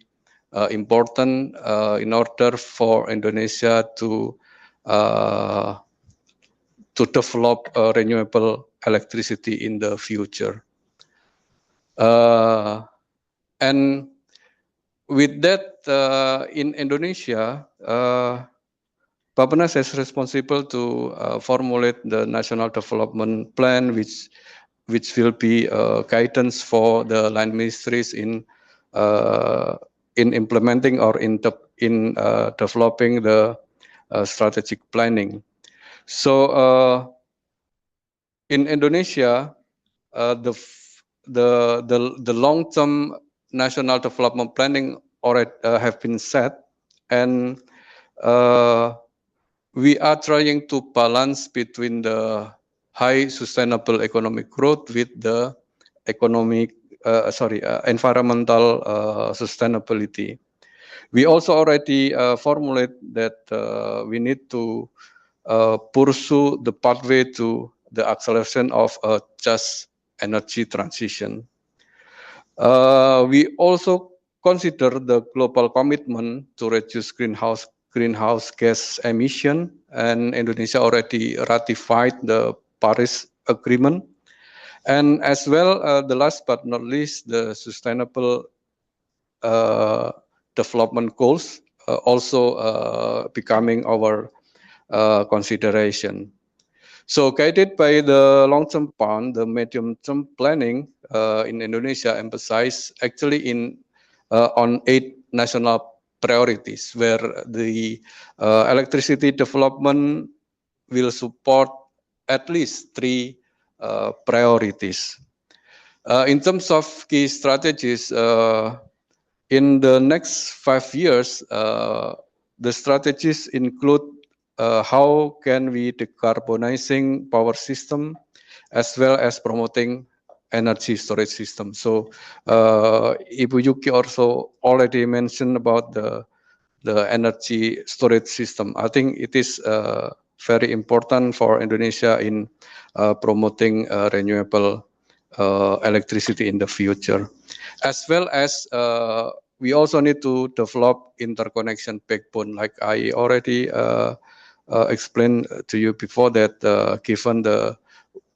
F: important in order for Indonesia to develop renewable electricity in the future. And with that, in Indonesia, Bappenas is responsible to formulate the national development plan, which will be guidance for the land ministries in implementing or in developing the strategic planning. So in Indonesia, the long-term national development planning already have been set, and we are trying to balance between the high sustainable economic growth with the environmental sustainability. We also already formulate that we need to pursue the pathway to the acceleration of a just energy transition. We also consider the global commitment to reduce greenhouse gas emission, and Indonesia already ratified the Paris Agreement. And as well, the last but not least, the sustainable development goals also becoming our consideration. So guided by the long-term plan, the medium-term planning in Indonesia emphasize actually on 8 national priorities, where the electricity development will support at least 3 priorities. In terms of key strategies, in the next 5 years, the strategies include how can we decarbonizing power system, as well as promoting energy storage system. So Ibu Yuki also already mentioned about the energy storage system. I think it is very important for Indonesia in promoting renewable electricity in the future, as well as we also need to develop interconnection backbone, like I already explained to you before, that given the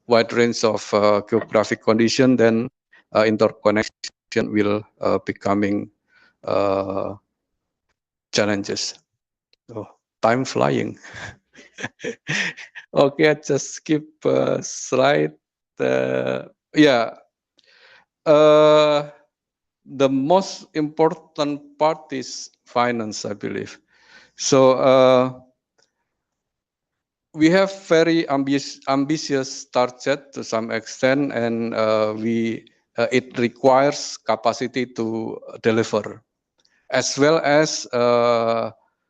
F: wide range of geographic condition, then interconnection will becoming challenges. Oh, time flying. Okay, I just skip slide. Yeah. the most important part is finance, I believe. So we have very ambitious target to some extent, and it requires capacity to deliver, as well as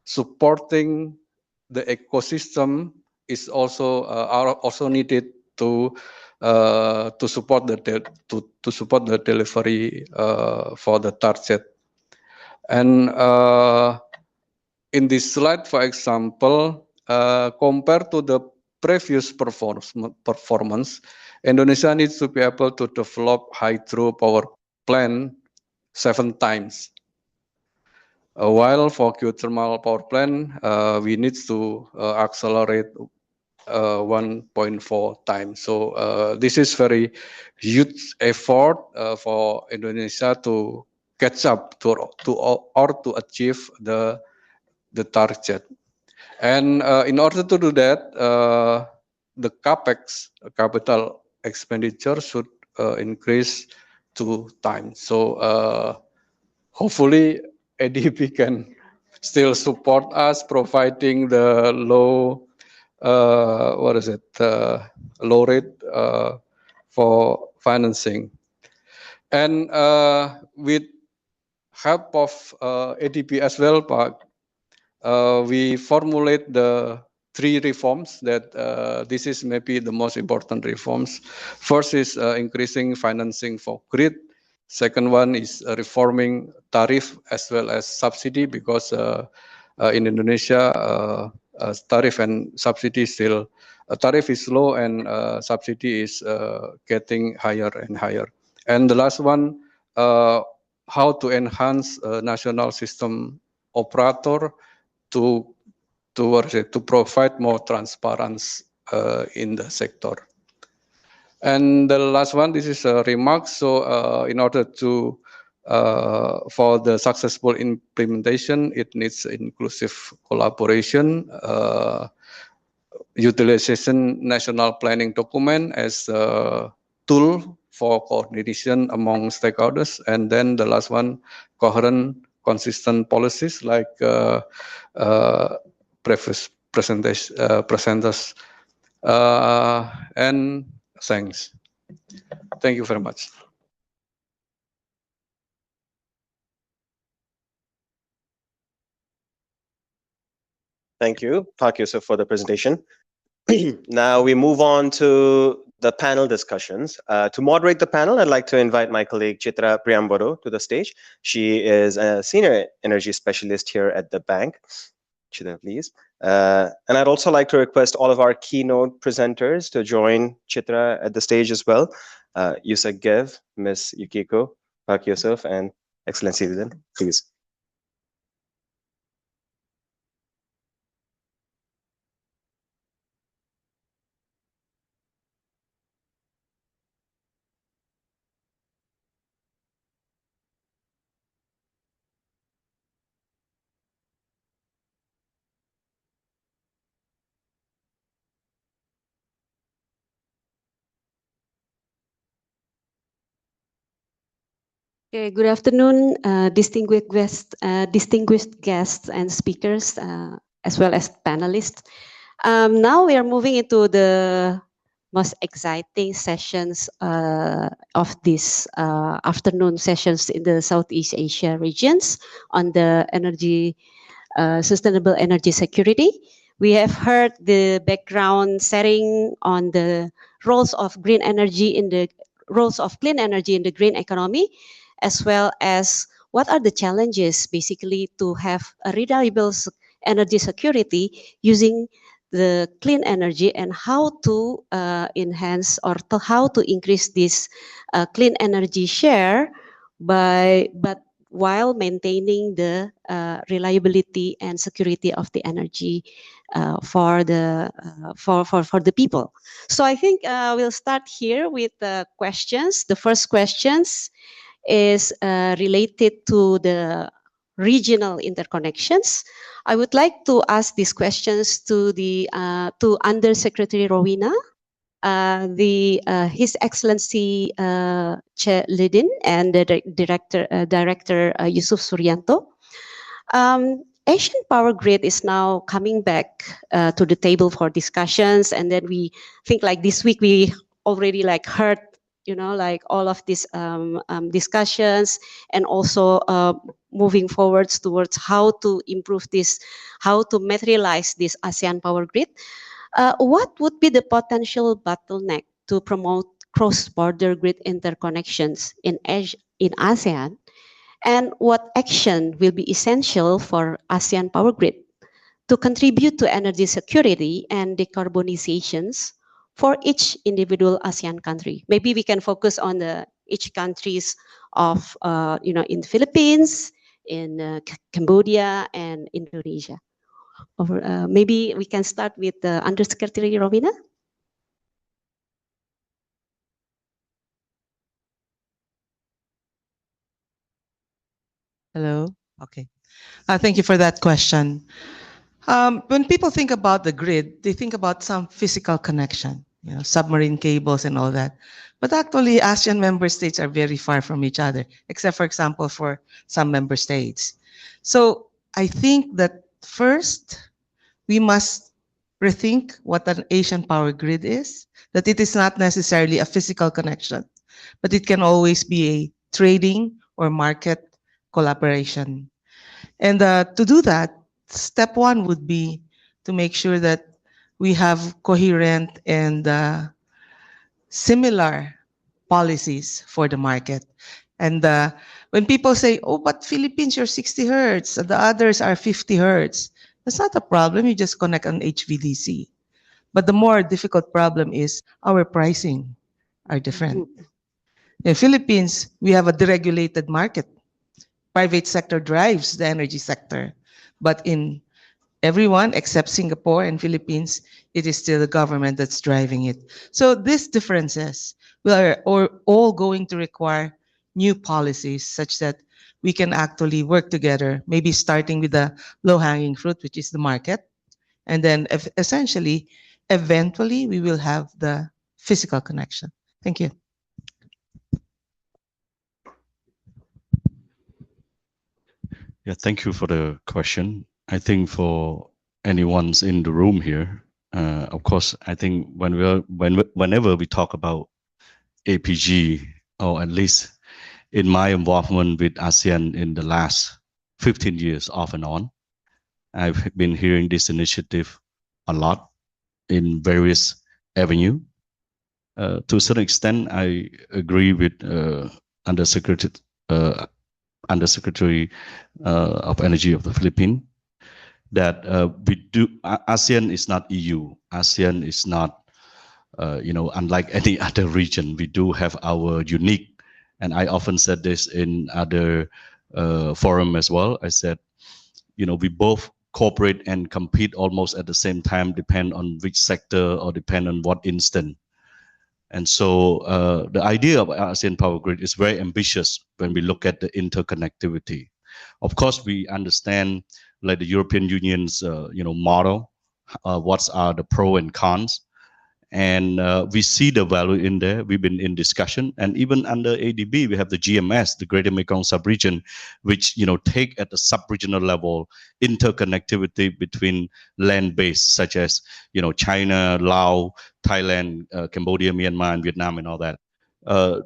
F: supporting the ecosystem is also are also needed to support the delivery for the target. And in this slide, for example, compared to the previous performance, Indonesia needs to be able to develop hydro power plant 7 times. While for geothermal power plant, we need to accelerate 1.4 times. So this is very huge effort for Indonesia to catch up to achieve the target. And in order to do that, the capex, capital expenditure, should increase 2 times. So hopefully ADB can still support us, providing the low low rate for financing. And with help of ADB as well, Pak, we formulate the 3 reforms that this is maybe the most important reforms. First is increasing financing for grid. Second one is reforming tariff as well as subsidy, because in Indonesia, tariff and subsidy still, tariff is low and subsidy is getting higher and higher. And the last one, how to enhance national system operator to provide more transparency in the sector. And the last one, this is a remark. So in order to for the successful implementation, it needs inclusive collaboration, utilization national planning document as a tool for coordination among stakeholders, and then the last one, coherent, consistent policies like previous presenters, and thanks. Thank you very much.
A: Thank you, Pak Yusuf, for the presentation. Now we move on to the panel discussions. To moderate the panel, I'd like to invite my colleague Chitra Priyamboro to the stage. She is a senior energy specialist here at the bank. Chitra, please. And I'd also like to request all of our keynote presenters to join Chitra at the stage as well. Yusuf Gev, Ms. Yukiko, Pak Yusuf, and Excellency Ridin, please.
G: Okay, good afternoon, distinguished guests and speakers, as well as panelists. Now we are moving into the most exciting sessions of this afternoon sessions in the Southeast Asia regions on the energy, sustainable energy security. We have heard the background setting on the roles of green energy in the clean energy in the green economy, as well as what are the challenges basically to have a reliable energy security using the clean energy, and how to enhance or how to increase this clean energy share while maintaining the reliability and security of the energy for the people. So I think we'll start here with the questions. The first questions is related to the regional interconnections. I would like to ask these questions to the to Undersecretary Rowena. His Excellency Chair Lidin and the Director Yusuf Suryanto. Asian Power Grid is now coming back to the table for discussions, and then we think like this week we already like heard, you know, like all of these discussions, and also moving forwards towards how to improve this, how to materialize this ASEAN Power Grid. What would be the potential bottleneck to promote cross-border grid interconnections in ASEAN? And what action will be essential for ASEAN Power Grid to contribute to energy security and decarbonizations for each individual ASEAN country? Maybe we can focus on each countries of, in the Philippines, in Cambodia, and Indonesia. Maybe we can start with Undersecretary Romina.
D: Hello. Okay. Thank you for that question. When people think about the grid, they think about some physical connection, you know, submarine cables and all that. But actually, ASEAN member states are very far from each other, except, for example, for some member states. So I think that first, we must rethink what an Asian power grid is, that it is not necessarily a physical connection, but it can always be a trading or market collaboration. And to do that, step one would be to make sure that we have coherent and similar policies for the market. And when people say, oh, but Philippines, you're 60 hertz, and the others are 50 hertz, that's not a problem. You just connect on HVDC. But the more difficult problem is our pricing are different. In Philippines, we have a deregulated market. Private sector drives the energy sector. But in everyone except Singapore and Philippines, it is still the government that's driving it. So these differences are all going to require new policies such that we can actually work together, maybe starting with the low-hanging fruit, which is the market. And then essentially, eventually, we will have the physical connection. Thank you.
E: Yeah, thank you for the question. I think for anyone's in the room here, of course, I think whenever we talk about APG, or at least in my involvement with ASEAN in the last 15 years off and on, I've been hearing this initiative a lot in various avenues. To a certain extent, I agree with Undersecretary of Energy of the Philippines that ASEAN is not EU. ASEAN is not, unlike any other region. We do have our unique, and I often said this in other forum as well. I said, we both cooperate and compete almost at the same time, depend on which sector or depend on what instant. And so the idea of ASEAN Power Grid is very ambitious when we look at the interconnectivity. Of course, we understand like the European Union's model, what are the pros and cons. And we see the value in there. We've been in discussion, and even under ADB, we have the GMS, the Greater Mekong Subregion, which take at the sub-regional level interconnectivity between land-based, such as China, Laos, Thailand, Cambodia, Myanmar, and Vietnam, and all that.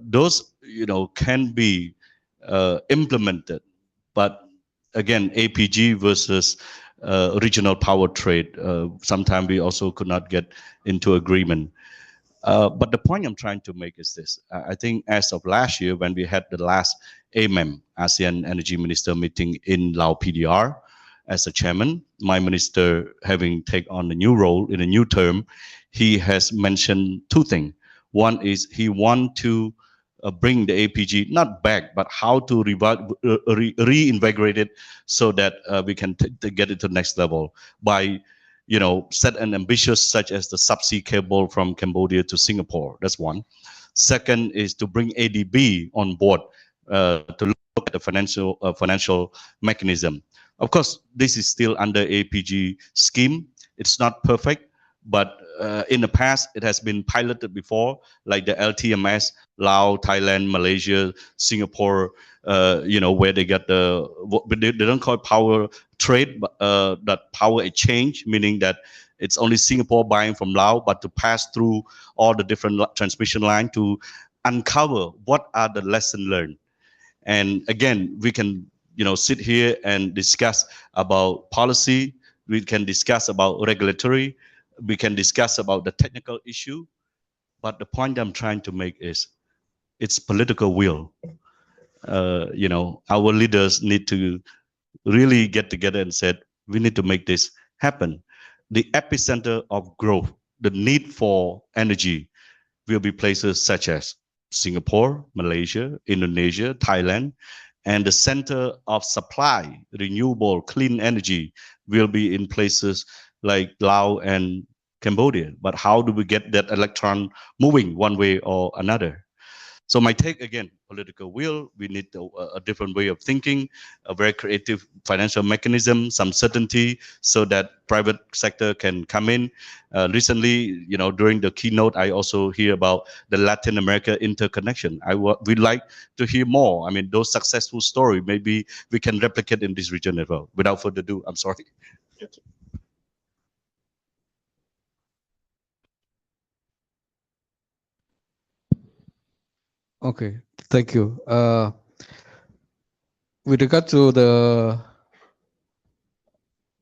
E: Those can be implemented, but again, APG versus regional power trade. Sometimes we also could not get into agreement. But the point I'm trying to make is this. I think as of last year, when we had the last AMEM, ASEAN Energy Minister meeting in Laos PDR, as a chairman, my minister having taken on a new role in a new term, he has mentioned two things. One is he wants to bring the APG not back, but how to reinvigorate it so that we can get it to the next level by, set an ambitious such as the subsea cable from Cambodia to Singapore. That's one. Second is to bring ADB on board to look at the financial mechanism. Of course, this is still under APG scheme. It's not perfect, but in the past it has been piloted before, like the LTMS, Laos, Thailand, Malaysia, Singapore, where they got they don't call it power trade, but that power exchange, meaning that it's only Singapore buying from Laos, but to pass through all the different transmission line to uncover what are the lessons learned. And again, we can sit here and discuss about policy. We can discuss about regulatory. We can discuss about the technical issue. But the point I'm trying to make is it's political will. Our leaders need to really get together and said, we need to make this happen. The epicenter of growth, the need for energy will be places such as Singapore, Malaysia, Indonesia, Thailand, and the center of supply, renewable, clean energy will be in places like Laos and Cambodia. But how do we get that electron moving one way or another? So my take, again, political will, we need a different way of thinking, a very creative financial mechanism, some certainty so that private sector can come in. Recently, during the keynote, I also hear about the Latin America interconnection. We'd like to hear more. I mean, those successful stories, maybe we can replicate in this region as well. Without further ado, I'm sorry.
G: Thank you.
F: Okay, thank you. With regard to the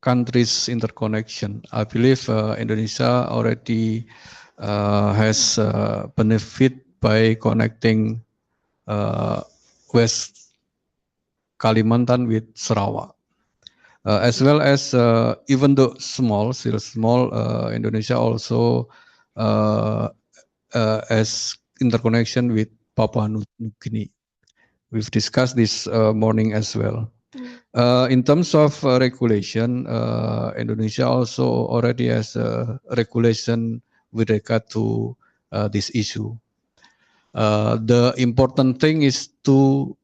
F: countries' interconnection, I believe Indonesia already has benefit by connecting West Kalimantan with Sarawak. As well as even though still small, Indonesia also has interconnection with Papua New Guinea. We've discussed this morning as well. In terms of regulation, Indonesia also already has a regulation with regard to this issue. The important thing is two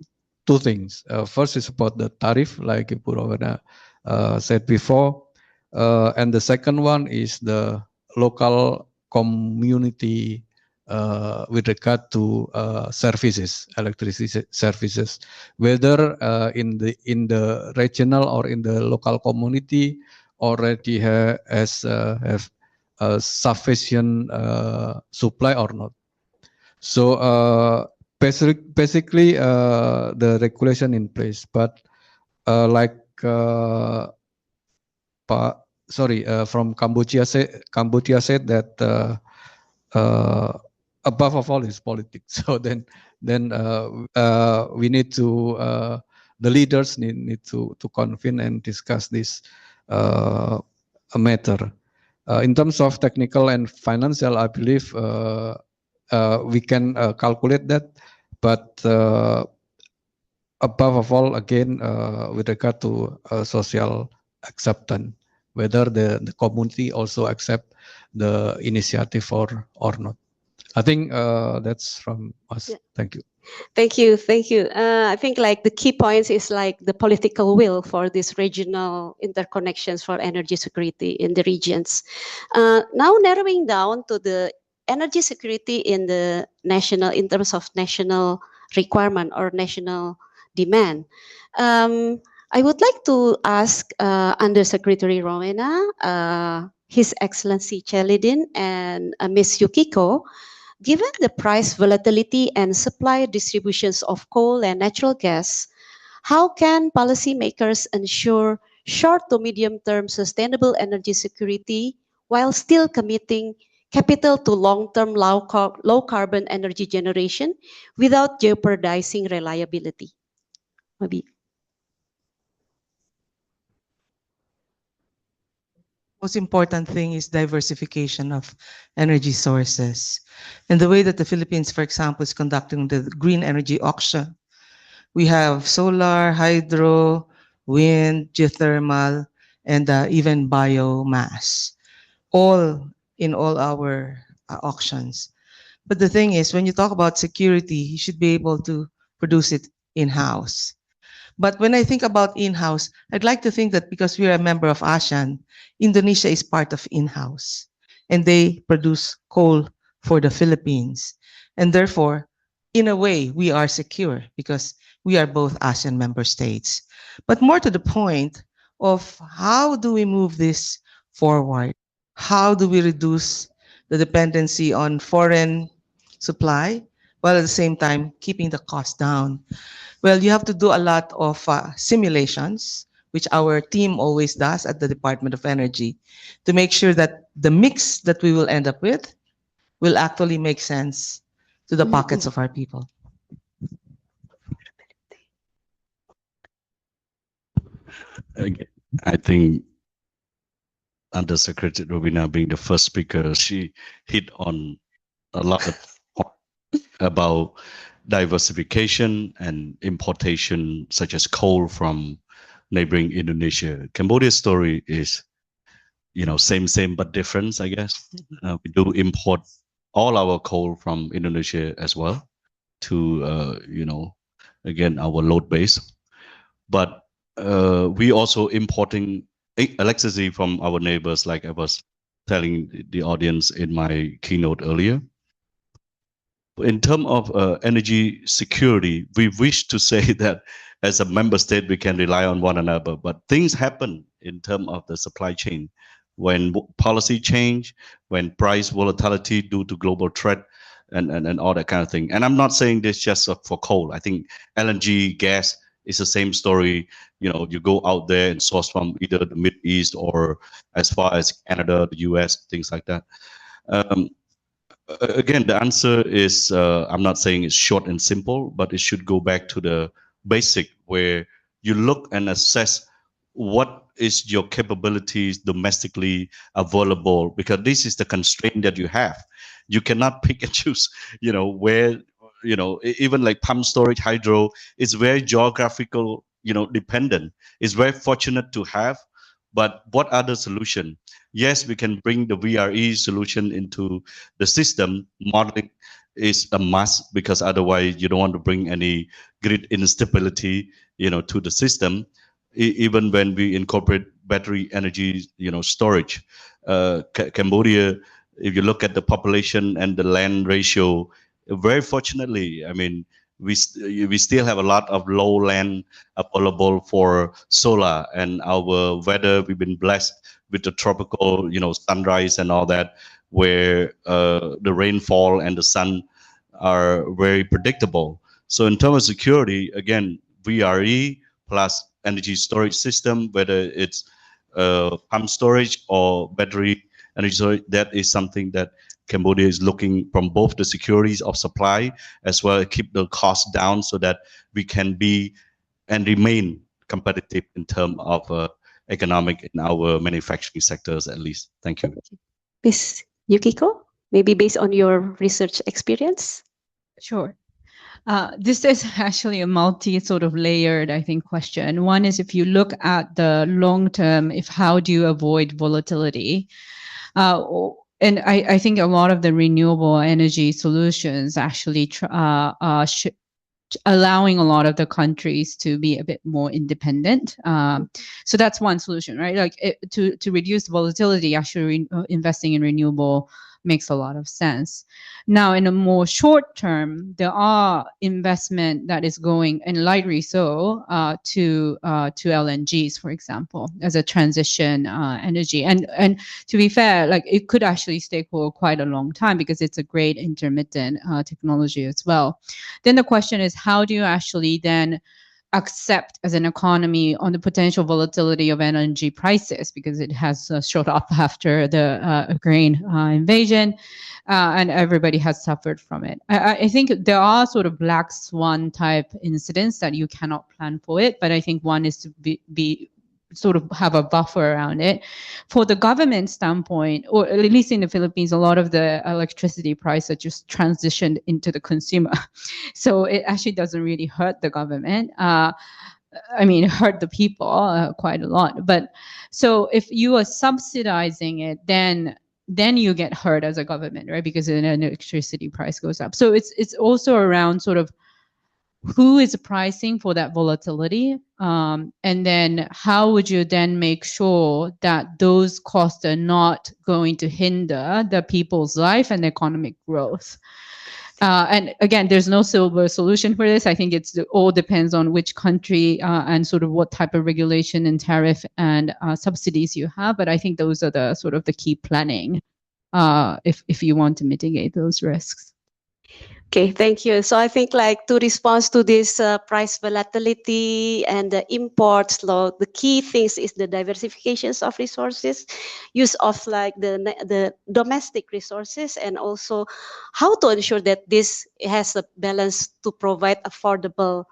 F: things. First is about the tariff, like Ibu Rowena said before, and the second one is the local community with regard to services, electricity services, whether in the regional or in the local community already have sufficient supply or not. So basically the regulation in place, but from Cambodia said that above of all is politics. So then we need to the leaders need to convene and discuss this matter. In terms of technical and financial, I believe we can calculate that, but above of all, again, with regard to social acceptance, whether the community also accept the initiative or not. I think that's from us.
G: Yeah.
F: Thank you.
G: Thank you. I think like the key points is like the political will for these regional interconnections for energy security in the regions. Now narrowing down to the energy security in the national, in terms of national requirement or national demand. I would like to ask Undersecretary Rowena, His Excellency Chelidin, and Ms. Yukiko, given the price volatility and supply distributions of coal and natural gas, how can policymakers ensure short to medium-term sustainable energy security while still committing capital to long-term low-carbon energy generation without jeopardizing reliability? Maybe.
D: Most important thing is diversification of energy sources. And the way that the Philippines, for example, is conducting the green energy auction, we have solar, hydro, wind, geothermal, and even biomass, all in all our auctions. But the thing is, when you talk about security, you should be able to produce it in-house. But when I think about in-house, I'd like to think that because we are a member of ASEAN, Indonesia is part of in-house. and they produce coal for the Philippines. And therefore, in a way, we are secure because we are both ASEAN member states. But more to the point of how do we move this forward? How do we reduce the dependency on foreign supply while at the same time keeping the cost down? Well, you have to do a lot of simulations, which our team always does at the Department of Energy, to make sure that the mix that we will end up with will actually make sense to the pockets of our people.
E: Again, I think Undersecretary Robina being the first speaker, she hit on a lot of points about diversification and importation, such as coal from neighboring Indonesia. Cambodia's story is, same but different, I guess. We do import all our coal from Indonesia as well to, again, our load base. But we also importing electricity from our neighbors, like I was telling the audience in my keynote earlier. In terms of energy security, we wish to say that as a member state, we can rely on one another, but things happen in terms of the supply chain. When policy change, when price volatility due to global threat, and all that kind of thing. And I'm not saying this just for coal. I think LNG, gas is the same story. You go out there and source from either the Mid East or as far as Canada, the US, things like that. Again, the answer is, I'm not saying it's short and simple, but it should go back to the basic, where you look and assess what is your capabilities domestically available, because this is the constraint that you have. You cannot pick and choose, where, even like pump storage, hydro is very geographical, dependent. It's very fortunate to have, but what other solution? Yes, we can bring the VRE solution into the system. Modeling is a must, because otherwise you don't want to bring any grid instability, to the system. Even when we incorporate battery energy, storage. Cambodia, if you look at the population and the land ratio, very fortunately, I mean, we still have a lot of low land available for solar, and our weather, we've been blessed with the tropical, sunrise and all that, where the rainfall and the sun are very predictable. So in terms of security, again, VRE plus energy storage system, whether it's pump storage or battery energy storage, that is something that Cambodia is looking from both the securities of supply as well as keep the cost down, so that we can be and remain competitive in terms of economic in our manufacturing sectors, at least. Thank you.
G: Ms. Yukiko, maybe based on your research experience?
C: Sure. This is actually a multi sort of layered, I think, question. One is, if you look at the long term, how do you avoid volatility? And I think a lot of the renewable energy solutions actually allowing a lot of the countries to be a bit more independent. So that's one solution, right? Like to reduce volatility, actually investing in renewable makes a lot of sense. Now, in a more short term, there are investment that is going, and lightly so, to LNGs, for example, as a transition energy. And to be fair, like it could actually stay for quite a long time because it's a great intermittent technology as well. Then the question is, how do you actually then accept as an economy on the potential volatility of LNG prices, because it has shot up after the Ukraine invasion, and everybody has suffered from it. I think there are sort of black swan type incidents that you cannot plan for it, but I think one is to be sort of have a buffer around it. For the government standpoint, or at least in the Philippines, a lot of the electricity prices are just transitioned into the consumer. So it actually doesn't really hurt the government. I mean, it hurt the people quite a lot. But so if you are subsidizing it, then you get hurt as a government, right? Because then the electricity price goes up. So it's also around sort of who is pricing for that volatility? And then how would you then make sure that those costs are not going to hinder the people's life and economic growth? And again, there's no silver solution for this. I think it all depends on which country and sort of what type of regulation and tariff and subsidies you have. But I think those are the sort of the key planning if you want to mitigate those risks.
G: Okay, thank you. So I think like to respond to this price volatility and the imports law, the key things is the diversifications of resources, use of like the domestic resources, and also how to ensure that this has a balance to provide affordable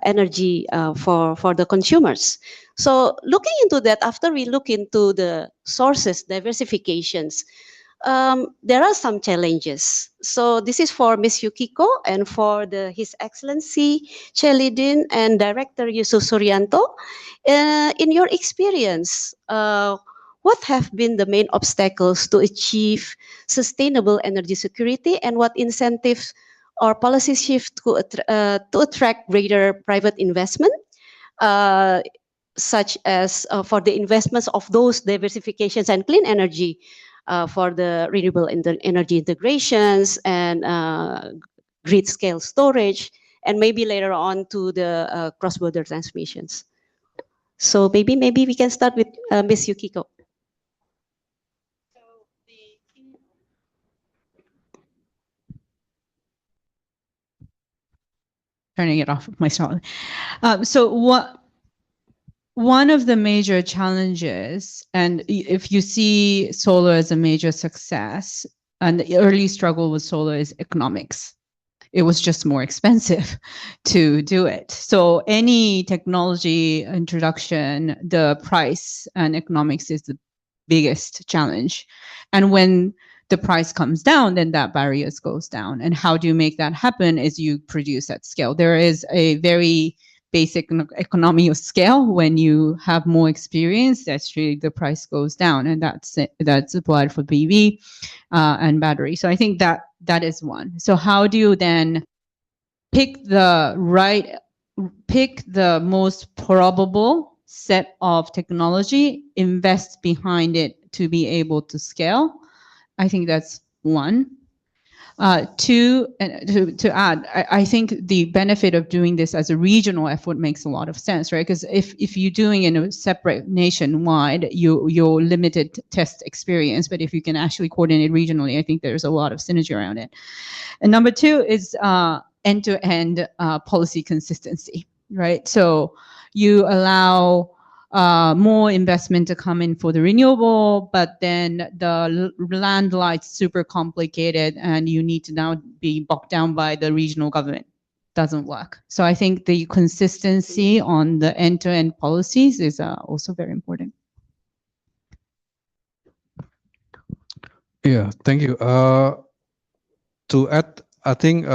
G: energy for the consumers. So looking into that, after we look into the sources, diversifications, there are some challenges. So this is for Ms. Yukiko and for His Excellency Chelidin and Director Yusuf Suryanto. In your experience, what have been the main obstacles to achieve sustainable energy security, and what incentives or policy shift to attract greater private investment? Such as for the investments of those diversifications and clean energy, for the renewable energy integrations and grid scale storage, and maybe later on to the cross-border transmissions. So maybe we can start with Ms. Yukiko.
C: Turning it off myself. One of the major challenges, and if you see solar as a major success, and the early struggle with solar is economics. It was just more expensive to do it. So any technology introduction, the price and economics is the biggest challenge. And when the price comes down, then that barriers goes down. And how do you make that happen is you produce at scale. There is a very basic economy of scale. When you have more experience, that's really the price goes down, and that's applied for PV and battery. So I think that is one. So how do you then pick the most probable set of technology, invest behind it to be able to scale? I think that's one. Two, and to add, I think the benefit of doing this as a regional effort makes a lot of sense, right? Because if you're doing in a separate nationwide, you're limited test experience. But if you can actually coordinate regionally, I think there's a lot of synergy around it. And number two is end-to-end policy consistency, right? So you allow more investment to come in for the renewable, but then the land light's super complicated and you need to now be bogged down by the regional government. Doesn't work. So I think the consistency on the end-to-end policies is also very important.
F: Yeah, thank you. To add, I think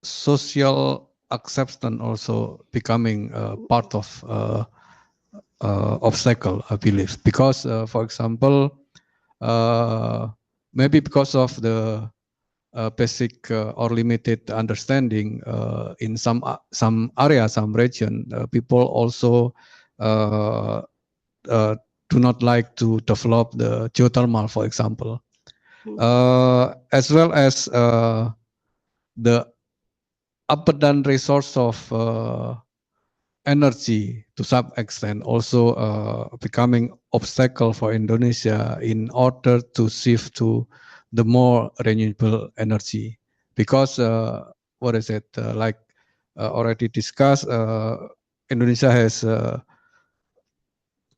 F: social acceptance also becoming part of obstacle, I believe, because for example, maybe because of the basic or limited understanding in some area, some region, people also do not like to develop the geothermal, for example, as well as the abundant resource of energy to some extent also becoming obstacle for Indonesia in order to shift to the more renewable energy, because what is it like already discussed, Indonesia has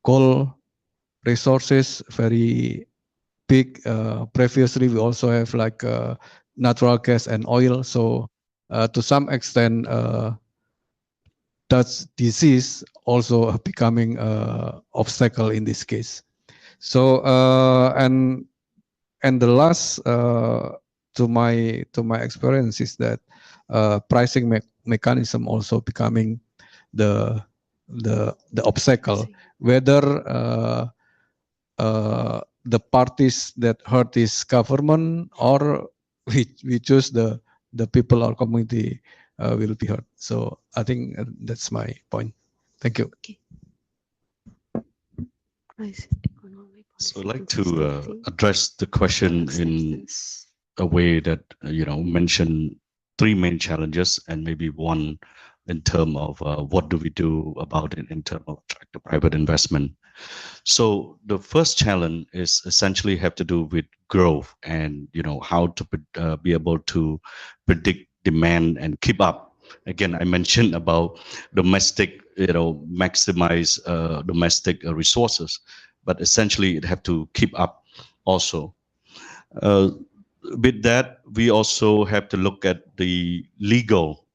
F: coal resources very big. Previously we also have like natural gas and oil, so to some extent that's disease also becoming obstacle in this case. So and the last to my experience is that pricing mechanism also becoming the obstacle, whether the parties that hurt is government or we choose the people or community will be heard. So I think that's my point. Thank you.
E: So I'd like to address the question in a way that, mention three main challenges and maybe one in terms of what do we do about it in terms of attract the private investment. So the first challenge is essentially have to do with growth and, how to be able to predict demand and keep up. Again, I mentioned about domestic, maximize domestic resources, but essentially it have to keep up also. With that, we also have to look at the legal,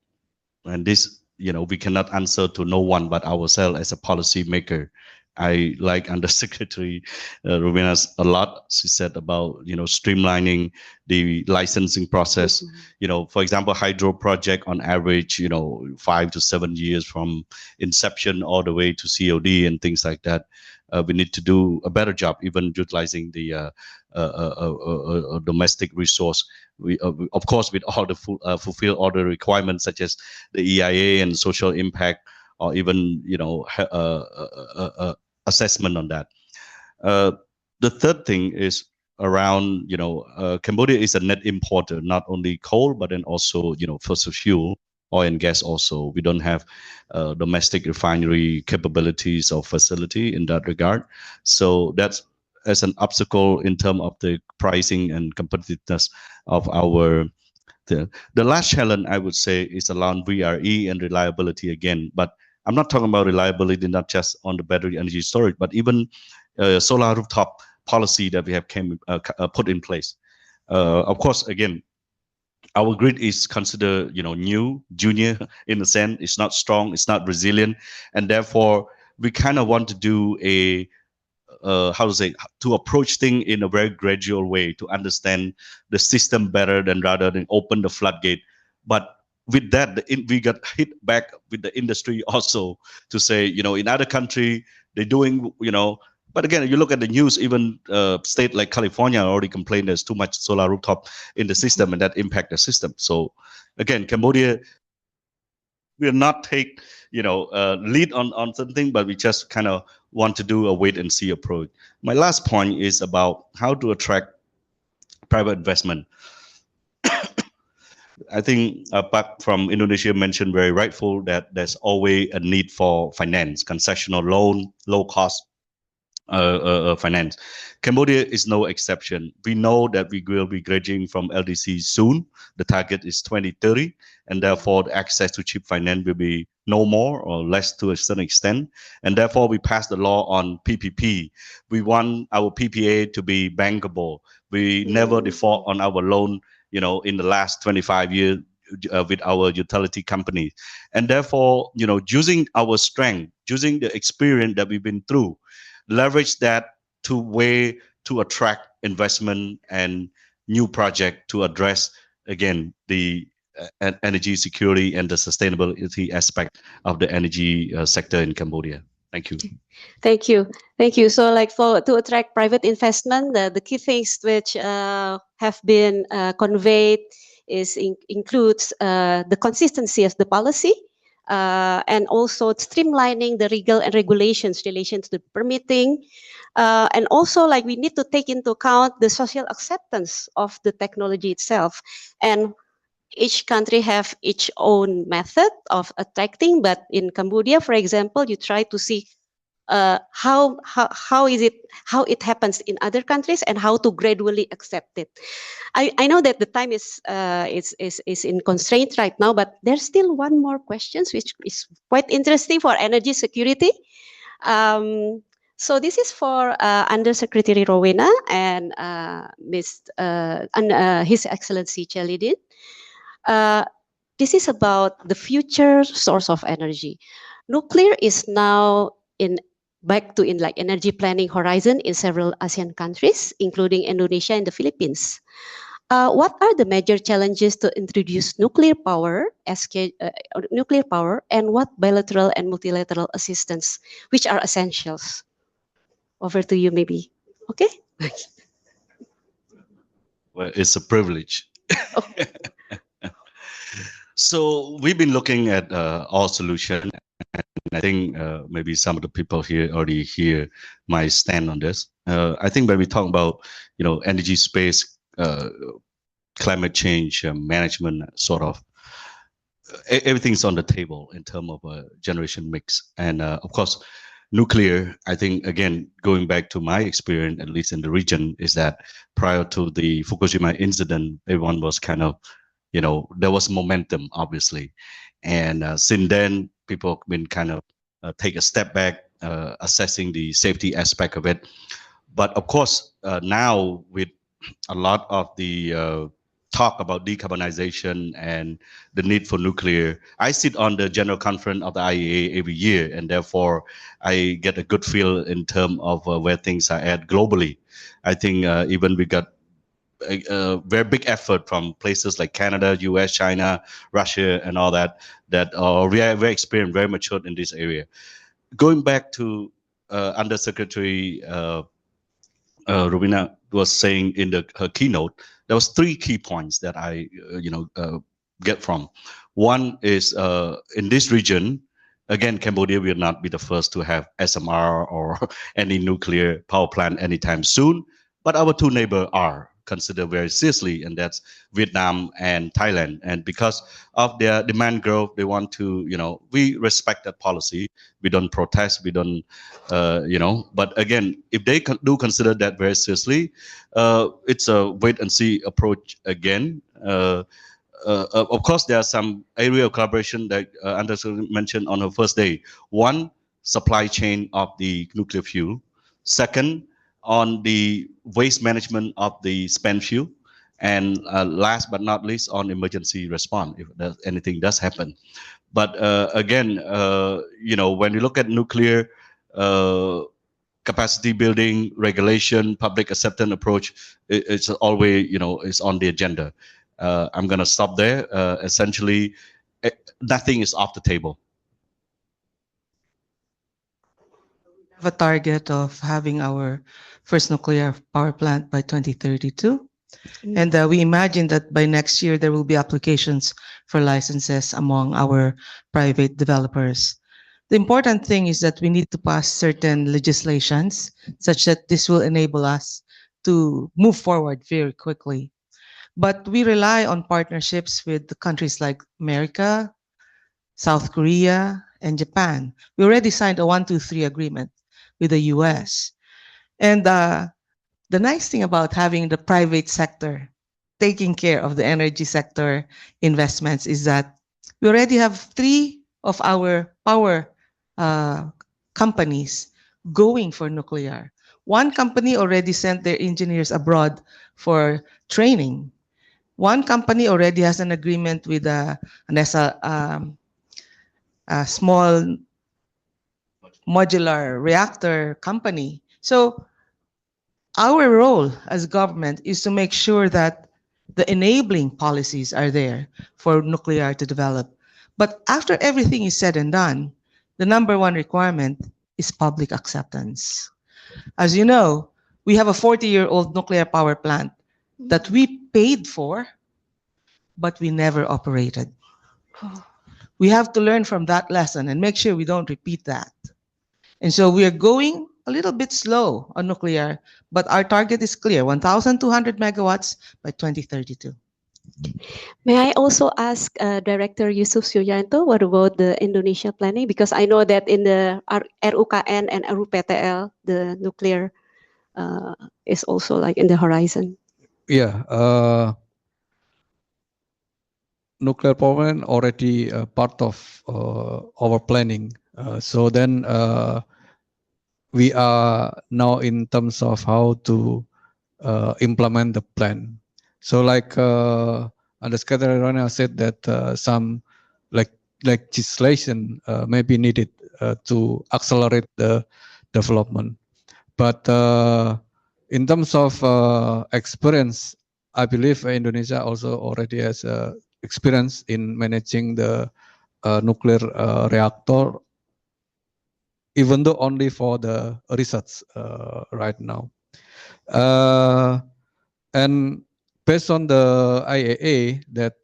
E: and this, we cannot answer to no one but ourselves as a policy maker. I like Undersecretary Rubinas a lot. She said about, streamlining the licensing process. For example, hydro project on average, 5 to 7 years from inception all the way to COD and things like that. We need to do a better job, even utilizing the domestic resource. We, of course, with all the fulfill all the requirements such as the EIA and social impact, or even assessment on that. The third thing is around Cambodia is a net importer, not only coal but then also fossil fuel, oil and gas. Also, we don't have domestic refinery capabilities or facility in that regard. So that's as an obstacle in terms of the pricing and competitiveness of our. The last challenge I would say is around VRE and reliability again, but I'm not talking about reliability not just on the battery energy storage, but even solar rooftop policy that we have put in place. Of course, again, our grid is considered new, junior in a sense. It's not strong, it's not resilient, and therefore we kind of want to do a to approach things in a very gradual way to understand the system better than rather than open the floodgate. But with that, we got hit back with the industry also to say, in other country, they're doing, but again, you look at the news, even state like California already complained there's too much solar rooftop in the system and that impact the system. So again, Cambodia will not take, lead on something, but we just kind of want to do a wait and see approach. My last point is about how to attract private investment. I think Pak from Indonesia mentioned very rightful that there's always a need for finance, concessional loan, low cost finance. Cambodia is no exception. We know that we will be graduating from LDC soon. The target is 2030, and therefore the access to cheap finance will be no more or less to a certain extent. And therefore we passed the law on PPP. We want our PPA to be bankable. We never default on our loan, in the last 25 years with our utility companies. And therefore, using our strength, using the experience that we've been through, leverage that to attract investment and new project to address, again, the energy security and the sustainability aspect of the energy sector in Cambodia. Thank you.
G: Thank you. Thank you. So to attract private investment, the key things which have been conveyed includes the consistency of the policy, and also streamlining the legal and regulations relation to the permitting, and also we need to take into account the social acceptance of the technology itself. And each country have its own method of attracting, but in Cambodia, for example, you try to see how it happens in other countries and how to gradually accept it. I know that the time is in constraint right now, but there's still one more question which is quite interesting for energy security. So this is for Undersecretary Rowena and His Excellency Chelidin. This is about the future source of energy. Nuclear is now back to energy planning horizon in several ASEAN countries, including Indonesia and the Philippines. What are the major challenges to introduce nuclear power, and what bilateral and multilateral assistance, which are essentials? Over to you, maybe. Okay.
E: Well, it's a privilege. So we've been looking at all solutions, and I think maybe some of the people here already hear my stand on this. I think when we talk about energy space, climate change management, sort of everything's on the table in terms of a generation mix, and of course, nuclear. I think again, going back to my experience, at least in the region, is that prior to the Fukushima incident, everyone was kind of there was momentum, obviously. And since then, people have been kind of take a step back, assessing the safety aspect of it. But of course, now with a lot of the talk about decarbonization and the need for nuclear, I sit on the General Conference of the IEA every year, and therefore I get a good feel in terms of where things are at globally. I think even we got a very big effort from places like Canada, US, China, Russia, and all that are very experienced, very matured in this area. Going back to Undersecretary Rubina was saying in her keynote, there was 3 key points that I get from. One is in this region, again, Cambodia will not be the first to have SMR or any nuclear power plant anytime soon, but our 2 neighbors are considered very seriously, and that's Vietnam and Thailand. And because of their demand growth, they want to, we respect that policy. We don't protest, we don't, but again, if they do consider that very seriously, it's a wait and see approach again. Of course, there are some area of collaboration that Anders mentioned on her first day. One, supply chain of the nuclear fuel. Second, on the waste management of the spent fuel. And last but not least, on emergency response, if anything does happen. But again, when you look at nuclear capacity building, regulation, public acceptance approach, it's always, it's on the agenda. I'm going to stop there. Essentially, nothing is off the table.
D: Have a target of having our first nuclear power plant by 2032. And we imagine that by next year, there will be applications for licenses among our private developers. The important thing is that we need to pass certain legislations such that this will enable us to move forward very quickly. But we rely on partnerships with the countries like America, South Korea, and Japan. We already signed a 1-2-3 agreement with the US. And the nice thing about having the private sector taking care of the energy sector investments is that we already have 3 of our power companies going for nuclear. One company already sent their engineers abroad for training. One company already has an agreement with a small modular reactor company. So our role as government is to make sure that the enabling policies are there for nuclear to develop. But after everything is said and done, the number 1 requirement is public acceptance. As you know, we have a 40-year-old nuclear power plant that we paid for, but we never operated. We have to learn from that lesson and make sure we don't repeat that. And so we are going a little bit slow on nuclear, but our target is clear, 1,200 megawatts by 2032.
G: May I also ask Director Yusuf Suyanto, what about the Indonesia planning? Because I know that in the RUKN and RUPTL, the nuclear is also like in the horizon.
F: Yeah, nuclear power plant already part of our planning. So then we are now in terms of how to implement the plan. So like Undersecretary Rana said that some legislation may be needed to accelerate the development. But in terms of experience, I believe Indonesia also already has experience in managing the nuclear reactor, even though only for the research right now. And based on the IAA, that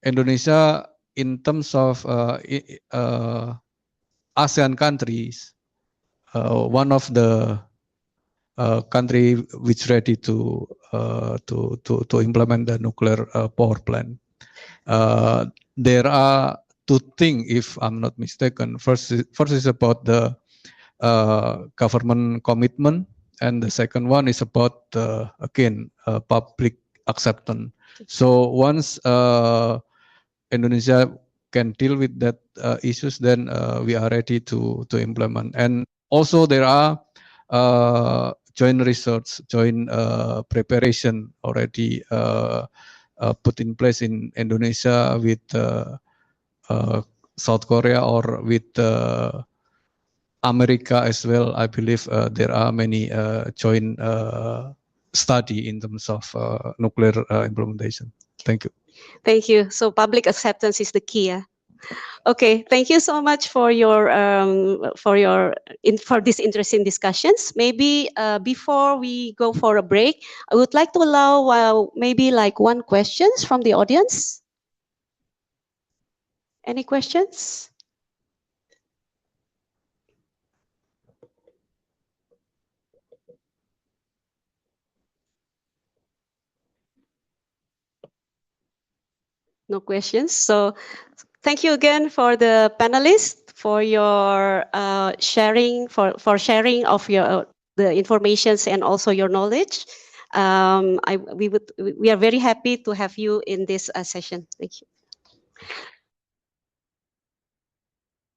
F: Indonesia, in terms of ASEAN countries, one of the country which ready to implement the nuclear power plant. There are two things, if I'm not mistaken. First is about the government commitment, and the second one is about again public acceptance. So once Indonesia can deal with that issues, then we are ready to implement. And also there are joint research, joint preparation already put in place in Indonesia with South Korea or with America as well. I believe there are many joint study in terms of nuclear implementation. Thank you.
G: Thank you. So public acceptance is the key. Yeah? Okay, thank you so much for your for these interesting discussions. Maybe before we go for a break, I would like to allow maybe like one questions from the audience. Any questions? No questions. So thank you again for the panelists for your sharing, for sharing of your the informations and also your knowledge. We are very happy to have you in this session. Thank you.